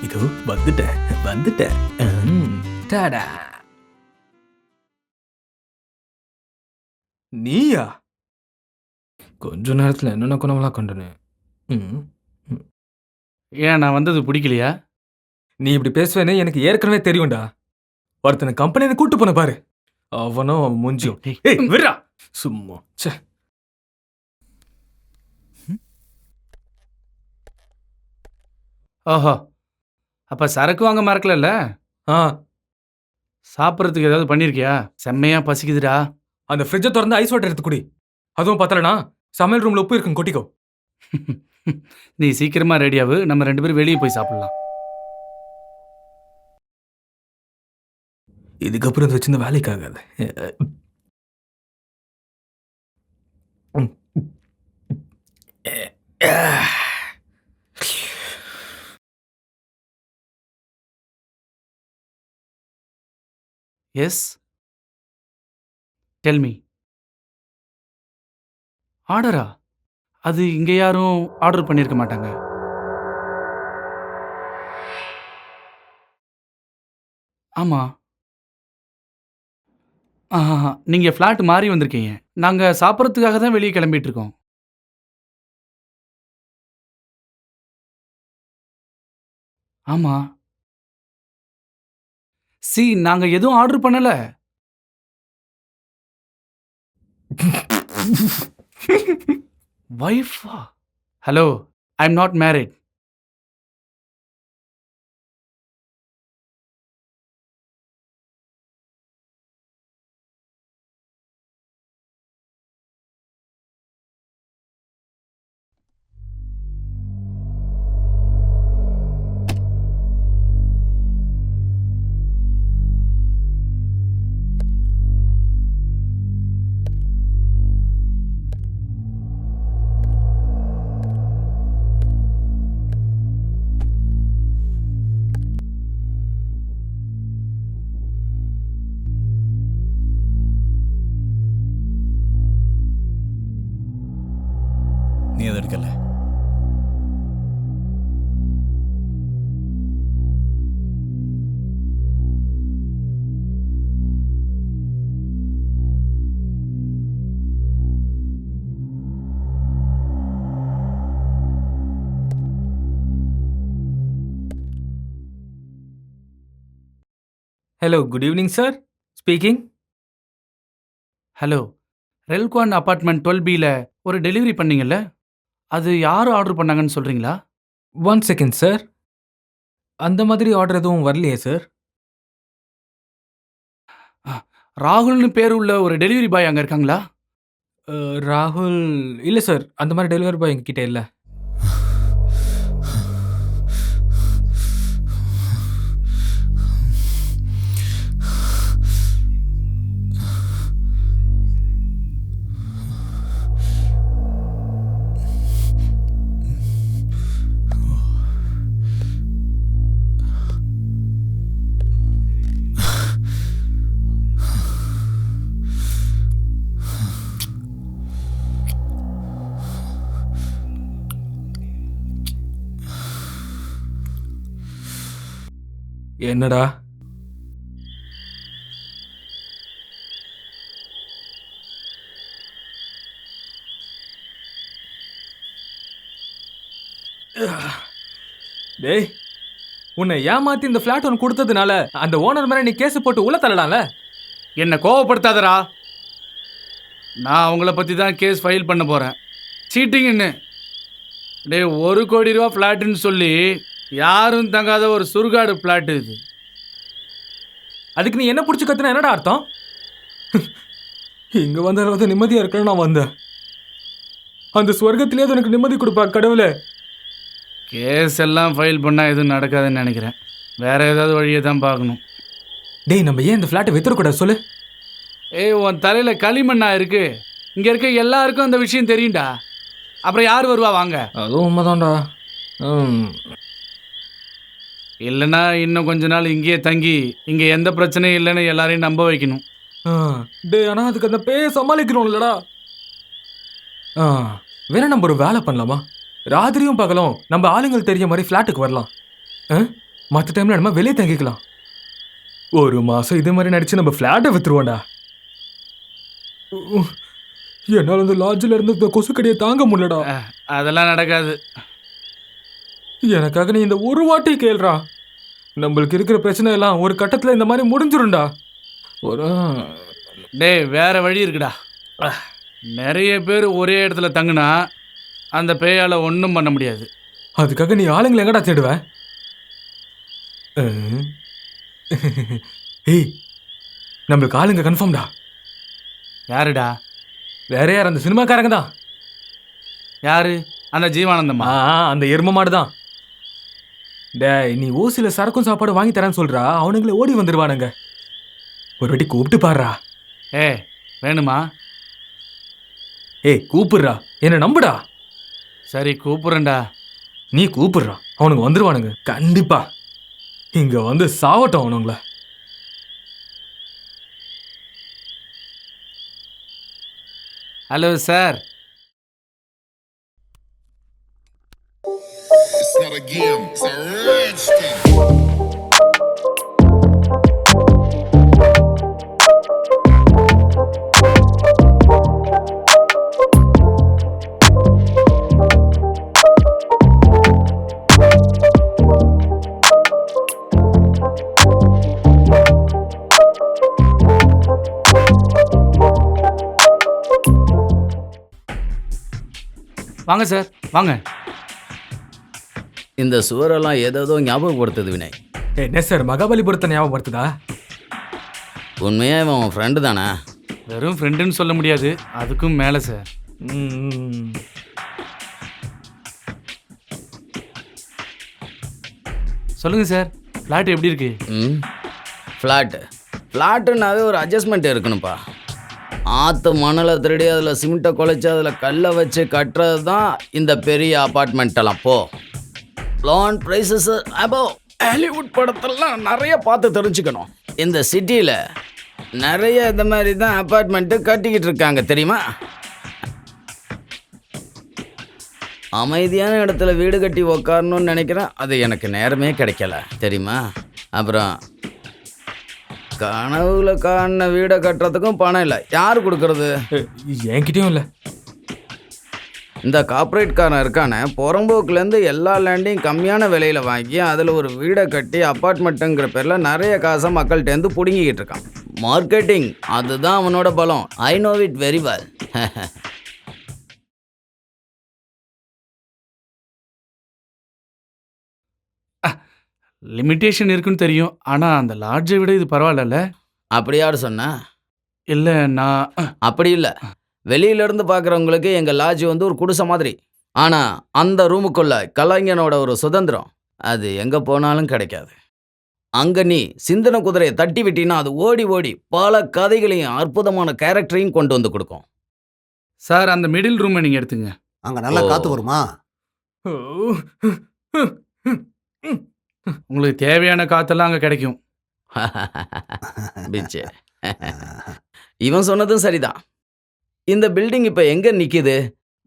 இதோ வந்துட்டேன். டாடா. நீயா? கொஞ்ச நேரத்துல என்னென்ன குணமெல்லாம் கண்டனு. ஏன் நான் வந்தது பிடிக்கலையா? நீ இப்படி பேசுவேன்னு எனக்கு ஏற்கனவே தெரியும்டா. ஒருத்தனை கம்பெனியில கூட்டு போன பாரு. அவனும் அவன் மூஞ்சியும். ஏய் விடுடா. சும்மா. ச்சே. ஓஹோ, அப்ப சரக்கு வாங்க மறக்கல. சாப்பிட்றதுக்கு ஏதாவது பண்ணிருக்கியா? செம்மையா பசிக்குதுடா. அந்த ஃப்ரிட்ஜை திறந்து ஐஸ் வாட்டர் எடுத்து குடி. அதுவும் பத்தலனா சமையல் ரூம்ல உப்பு இருக்கும், கொட்டிக்கோ. நீ சீக்கிரமா ரெடியாவு, நம்ம 2 பேரும் வெளியே போய் சாப்பிடலாம். இதுக்கப்புறம் இது வச்சிருந்த வேலைக்கு ஆகாது. Yes, tell me. ஆர்டரா? அது இங்கே யாரும் ஆர்டர் பண்ணியிருக்க மாட்டாங்க. ஆமா. ஆஹா, நீங்க ஃப்ளாட் மாறி வந்திருக்கீங்க. நாங்க சாப்பிட்றதுக்காக தான் வெளியே கிளம்பிட்டு இருக்கோம். ஆமா. நாங்க எதுவும் ஆர்டர் பண்ணல. வைஃபா? Hello, I am not married. நீ அதை எடுக்கல. Hello, good evening sir. Speaking. Hello, ரெல்குவான் அபார்ட்மெண்ட் 12Bல ஒரு டெலிவரி பண்ணீங்கல்ல, அது யார் ஆர்டர் பண்ணாங்கன்னு சொல்றீங்களா? 1 செகண்ட் சார். அந்த மாதிரி ஆர்டர் எதுவும் வரலையே சார். ராகுல்னு பேர் உள்ள ஒரு டெலிவரி பாய் அங்கே இருக்காங்களா? ராகுல் இல்லை சார், அந்த மாதிரி டெலிவரி பாய் எங்ககிட்ட இல்லை. என்னடா? டேய், உன்னை ஏமாத்தி இந்த ஃபிளாட் ஒன்று கொடுத்ததுனால அந்த ஓனர் மேல நீ கேஸ் போட்டு உள்ள தள்ளலாம்ல. என்னை கோவப்படுத்தாதடா. நான் அவங்கள பற்றி தான் கேஸ் ஃபைல் பண்ண போகிறேன். சீட்டிங்னு. டே, 1 கோடி ரூபா ஃப்ளாட்டுன்னு சொல்லி யாரும் தங்காத ஒரு சுடுகாடு ஃப்ளாட்டு இது. அதுக்கு நீ என்ன பிடிச்சி கத்துனா என்னடா அர்த்தம்? இங்க வந்தாலும் நிம்மதியா இருக்கணும் நான் வந்தேன். அந்த ஸ்வர்க்கத்திலேயே எனக்கு நிம்மதி கொடுப்பா கடவுளே. கேஸ் எல்லாம் ஃபைல் பண்ணால் எதுவும் நடக்காதுன்னு நினைக்கிறேன். வேற ஏதாவது வழியை தான் பார்க்கணும். டேய், நம்ம ஏன் இந்த ஃப்ளாட்டை வித்துறக்கூடாது சொல்லு. உன் தலையில் களிமண்ணா இருக்கு. இங்கே இருக்க எல்லாருக்கும் அந்த விஷயம் தெரியும்டா. அப்புறம் யார் வருவா? வாங்க. அதுவும் உண்மைதான்டா. இல்லைன்னா இன்னும் கொஞ்ச நாள் இங்கேயே தங்கி இங்கே எந்த பிரச்சனையும் இல்லைன்னு எல்லாரையும் நம்ப வைக்கணும். டேய், ஆனால் அதுக்கு அந்த பேயை சமாளிக்கணும் இல்லடா. வேற நம்ம ஒரு வேலை பண்ணலாமா? ராத்திரியும் பகலும் நம்ம ஆளுங்கள் தெரிய மாதிரி ஃப்ளாட்டுக்கு வரலாம். மற்ற டைம்ல நம்ம வெளியே தங்கிக்கலாம். 1 மாசம் இதே மாதிரி நடிச்சு நம்ம ஃப்ளாட்டை வித்துருவோம்டா. என்னால் அந்த லாட்ஜில் இருந்து இந்த கொசுக்கடியை தாங்க முடியலடா. அதெல்லாம் நடக்காது. எனக்காக நீ இந்த ஒரு வாட்டி கேள்றா. நம்மளுக்கு இருக்கிற பிரச்சனை எல்லாம் ஒரு கட்டத்தில் இந்த மாதிரி முடிஞ்சிரும்டா. டேய், வேற வழி இருக்குடா. நிறைய பேர் ஒரே இடத்துல தங்குனா அந்த பேயால் ஒன்றும் பண்ண முடியாது. அதுக்காக நீ ஆளுங்களை எங்கடா தேடுவ? ஏய், நம்மளுக்கு ஆளுங்க கன்ஃபார்ம்டா. யாருடா? வேற யார்? அந்த சினிமாக்காரங்க தான். யாரு? அந்த ஜீவானந்தம்மா? அந்த எரும மாடு தான். டேய், நீ ஓசியில் சரக்கும் சாப்பாடு வாங்கி தரேன்னு சொல்றா, அவனுங்களே ஓடி வந்துடுவானுங்க. ஒரு வாட்டி கூப்பிட்டு பாடுறா. வேணுமா? ஏய் கூப்பிடுறா, என்ன நம்புடா. சரி கூப்பிடுறேன்டா. நீ கூப்பிடுறா, அவனுங்க வந்துருவானுங்க கண்டிப்பா. இங்க வந்து சாவட்டும் அவனுங்கள. Hello sir. It's not a game, it's a rich thing. வாங்க சார் வாங்க. இந்த சுவரெல்லாம் ஏதோ ஞாபகப்படுத்துது வினய். என்ன சார் மகாபலிபுரத்தை ஞாபகப்படுத்துதா? உண்மையா இவன் ஃப்ரெண்டு தானே? வெறும் ஃப்ரெண்டுன்னு சொல்ல முடியாது, அதுக்கும் மேலே சார். சொல்லுங்க சார், ஃப்ளாட் எப்படி இருக்கு? ஃப்ளாட்டுனாவே ஒரு அட்ஜஸ்ட்மெண்ட் இருக்கணும்ப்பா. ஆற்று மணலை திருடி அதில் சிமெண்ட்டை குழைச்சி அதில் கல்லை வச்சு கட்டுறது தான் இந்த பெரிய அப்பார்ட்மெண்ட்டெல்லாம். லான் ப்ரைஸஸ் அபவ். ஹாலிவுட் படத்தெல்லாம் நிறைய பார்த்து தெரிஞ்சுக்கணும். இந்த சிட்டியில் நிறைய இந்த மாதிரி தான் அப்பார்ட்மெண்ட்டு கட்டிக்கிட்டு இருக்காங்க தெரியுமா? அமைதியான இடத்துல வீடு கட்டி உக்காரணும்னு நினைக்கிறேன், அது எனக்கு நேரமே கிடைக்கல தெரியுமா? அப்புறம் கனவுல காண வீடை கட்டுறதுக்கும் பணம் இல்லை. யார் கொடுக்கறது? என்கிட்டயும் இல்லை. இந்த கார்ப்பரேட்காரன் இருக்கானே, புறம்போக்குலேருந்து எல்லா லேண்டையும் கம்மியான விலையில் வாங்கி அதில் ஒரு வீடை கட்டி அப்பார்ட்மெண்ட்டுங்கிற பேரில் நிறைய காசை மக்கள்கிட்டேருந்து பிடுங்கிக்கிட்டு இருக்கான். மார்க்கெட்டிங், அதுதான் அவனோட பலம். I know it very well. Limitation இருக்குன்னு தெரியும், ஆனால் அந்த லாட்ஜை விட இது பரவாயில்லல்ல? அப்படி யார் சொன்னா? இல்லை நான் அப்படி இல்லை. வெளியிலேருந்து பார்க்குறவங்களுக்கு எங்கள் லாட்ஜ் வந்து ஒரு குடிசை மாதிரி. ஆனால் அந்த ரூமுக்குள்ள கலைஞனோட ஒரு சுதந்திரம் அது எங்கே போனாலும் கிடைக்காது. அங்கே நீ சிந்தனை குதிரையை தட்டி விட்டினா அது ஓடி ஓடி பல கதைகளையும் அற்புதமான கேரக்டரையும் கொண்டு வந்து கொடுக்கும். சார், அந்த மிடில் ரூமை நீங்கள் எடுத்துங்க. அங்கே நல்லா காற்று வருமா? உங்களுக்கு தேவையான காற்றெல்லாம் அங்கே கிடைக்கும். பிச்சே, இவன் சொன்னதும் சரிதான். இந்த பில்டிங் இப்போ எங்கே நிற்கிது?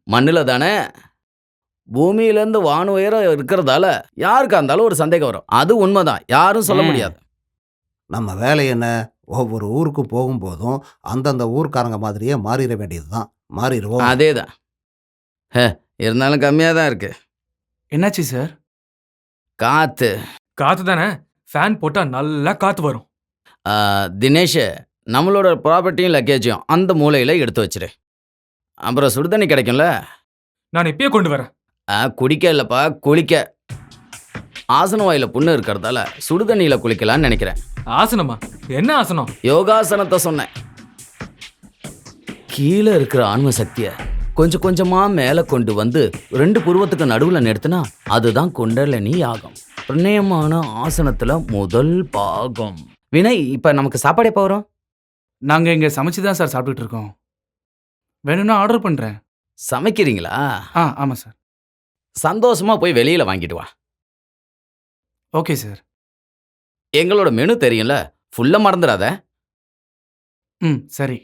மண்ணில் தானே. பூமியிலேருந்து வான உயரம் இருக்கிறதால யாருக்கா இருந்தாலும் ஒரு சந்தேகம் வரும். அது உண்மைதான், யாரும் சொல்ல முடியாது. நம்ம வேலை என்ன? ஒவ்வொரு ஊருக்கும் போகும்போதும் அந்தந்த ஊர்க்காரங்க மாதிரியே மாறிட வேண்டியது தான். மாறிடுவோம். அதே தான். இருந்தாலும் கம்மியாக தான் இருக்கு. என்னாச்சு சார்? காத்து தானே, ஃபேன் போட்டா நல்லா காத்து வரும். தினேஷ், நம்மளோட ப்ராப்பர்ட்டியும் லக்கேஜையும் அந்த மூலையில் எடுத்து வச்சிரு. அப்புறம் சுடுதண்ணி கிடைக்கும்ல? நான் இப்பயே கொண்டு வரேன். குடிக்க இல்லைப்பா, குளிக்க. ஆசன வாயில் புண்ணு இருக்கிறதால சுடுதண்ணியில் குளிக்கலான்னு நினைக்கிறேன். ஆசனமா? என்ன ஆசனம்? யோகாசனத்தை சொன்னேன். கீழே இருக்கிற ஆன்ம சக்தியை கொஞ்சம் கொஞ்சமாக மேலே கொண்டு வந்து 2 புருவத்துக்கு நடுவில் நிறுத்தினா அதுதான் குண்டலினி யாகம். பிரணயமான ஆசனத்தில் முதல் பாகம். வினய், இப்போ நமக்கு சாப்பாடு எப்போ வரும்? நாங்கள் இங்கே சமைச்சு தான் சார் சாப்பிட்டுட்டு இருக்கோம். வேணும்னா ஆர்டர் பண்ணுறேன். சமைக்கிறீங்களா? ஆமாம் சார். சந்தோஷமாக போய் வெளியில் வாங்கிட்டு வா. Okay sir. எங்களோட மெனு தெரியும்ல, ஃபுல்லாக மறந்துடாத. சரி.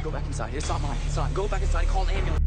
Go back inside. It's not mine. It's not. Go back inside. Call an ambulance.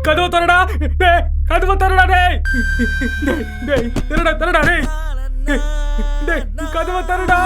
கதவு தரடா, கதவு தரடா, தரடா, கதவு தரடா.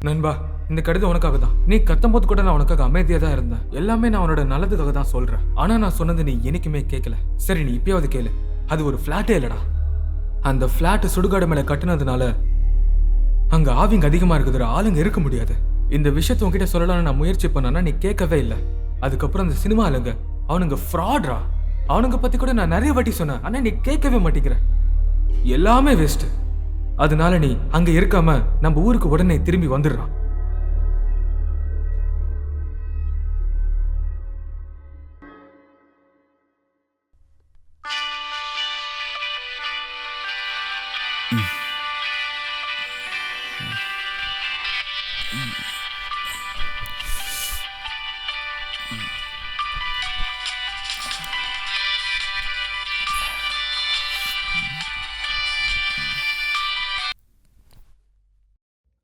நண்பா, இந்த கடிதம் உனக்காக தான். நீ கத்தும்போது கூட நான் உனக்காக அமைதியா தான் இருந்தேன். எல்லாமே நான் உன்னோட நல்லதுக்காக தான் சொல்றேன். ஆனா நான் சொன்னது நீ என்னைக்குமே கேட்கல. சரி, நீ இப்பயாவது கேளு. அது ஒரு ஃபிளாட்டே இல்லடா. அந்த ஃபிளாட் சுடுகாடு மேல கட்டுனதுனால அங்க ஆவிங்க அதிகமா இருக்குதுற ஆளுங்க இருக்க முடியாது. இந்த விஷயத்த உன்கிட்ட சொல்லலாம்னு நான் முயற்சி பண்ணனா நீ கேட்கவே இல்லை. அதுக்கப்புறம் அந்த சினிமா ஆளுங்க அவனுங்க ஃப்ராட்ரா. அவனுங்க பத்தி கூட நான் நிறைய வாட்டி சொன்னேன். ஆனா நீ கேட்கவே மாட்டேங்கிற. எல்லாமே வேஸ்ட். அதனால நீ அங்க இருக்காம நம்ம ஊருக்கு உடனே திரும்பி வந்துடுறான்.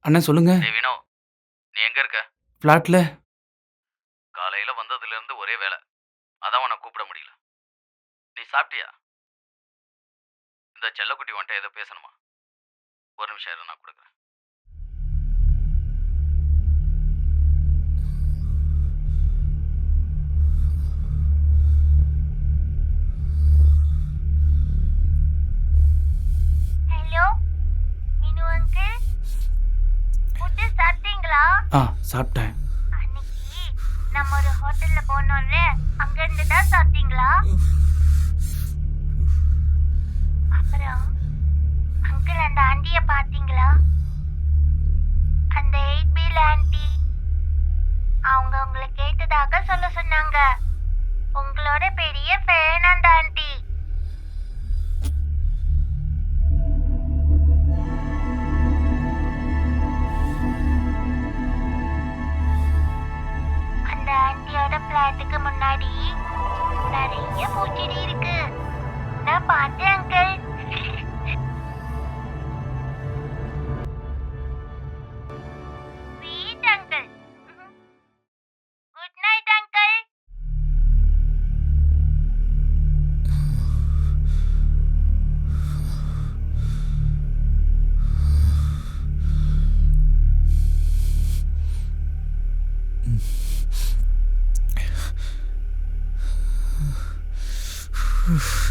அண்ணன் சொல்லுங்க. வினோ, நீ எங்க இருக்க? ஃப்ளாட்ல. காலையில வந்ததுல இருந்து ஒரே வேலை. அதான் உன்னை கூப்பிட முடியல. நீ சாப்பிட்டியா? இந்த செல்லக்குட்டி உன்ட்ட ஏதோ பேசணுமா? ஒரு நிமிஷம் இரு, நான் கொடுக்குறேன். ஹலோ மீனு அங்கிள், ஃபுட்டு சாப்பிட்டீங்களா? சாப்பிட்டேன். அன்னைக்கு நம்ம ஒரு ஹோட்டல்ல போனோம்ல, அங்க இருந்து தான் சாப்பிட்டீங்களா? அப்புறம் அங்கிள் அந்த ஆண்டிய பாத்தீங்களா? அந்த 8B ஆண்டி அவங்க உங்களை கேட்டதாக சொல்ல சொன்னாங்க. உங்களோட பெரிய ஃபேன் அந்த ஆண்டி. அந்த ஆண்டியோட பிளாட்டுக்கு முன்னாடி நிறைய பூச்செடி இருக்கு. நான் பார்த்தேன் uncle. Sweet uncle. Good night uncle. Oof.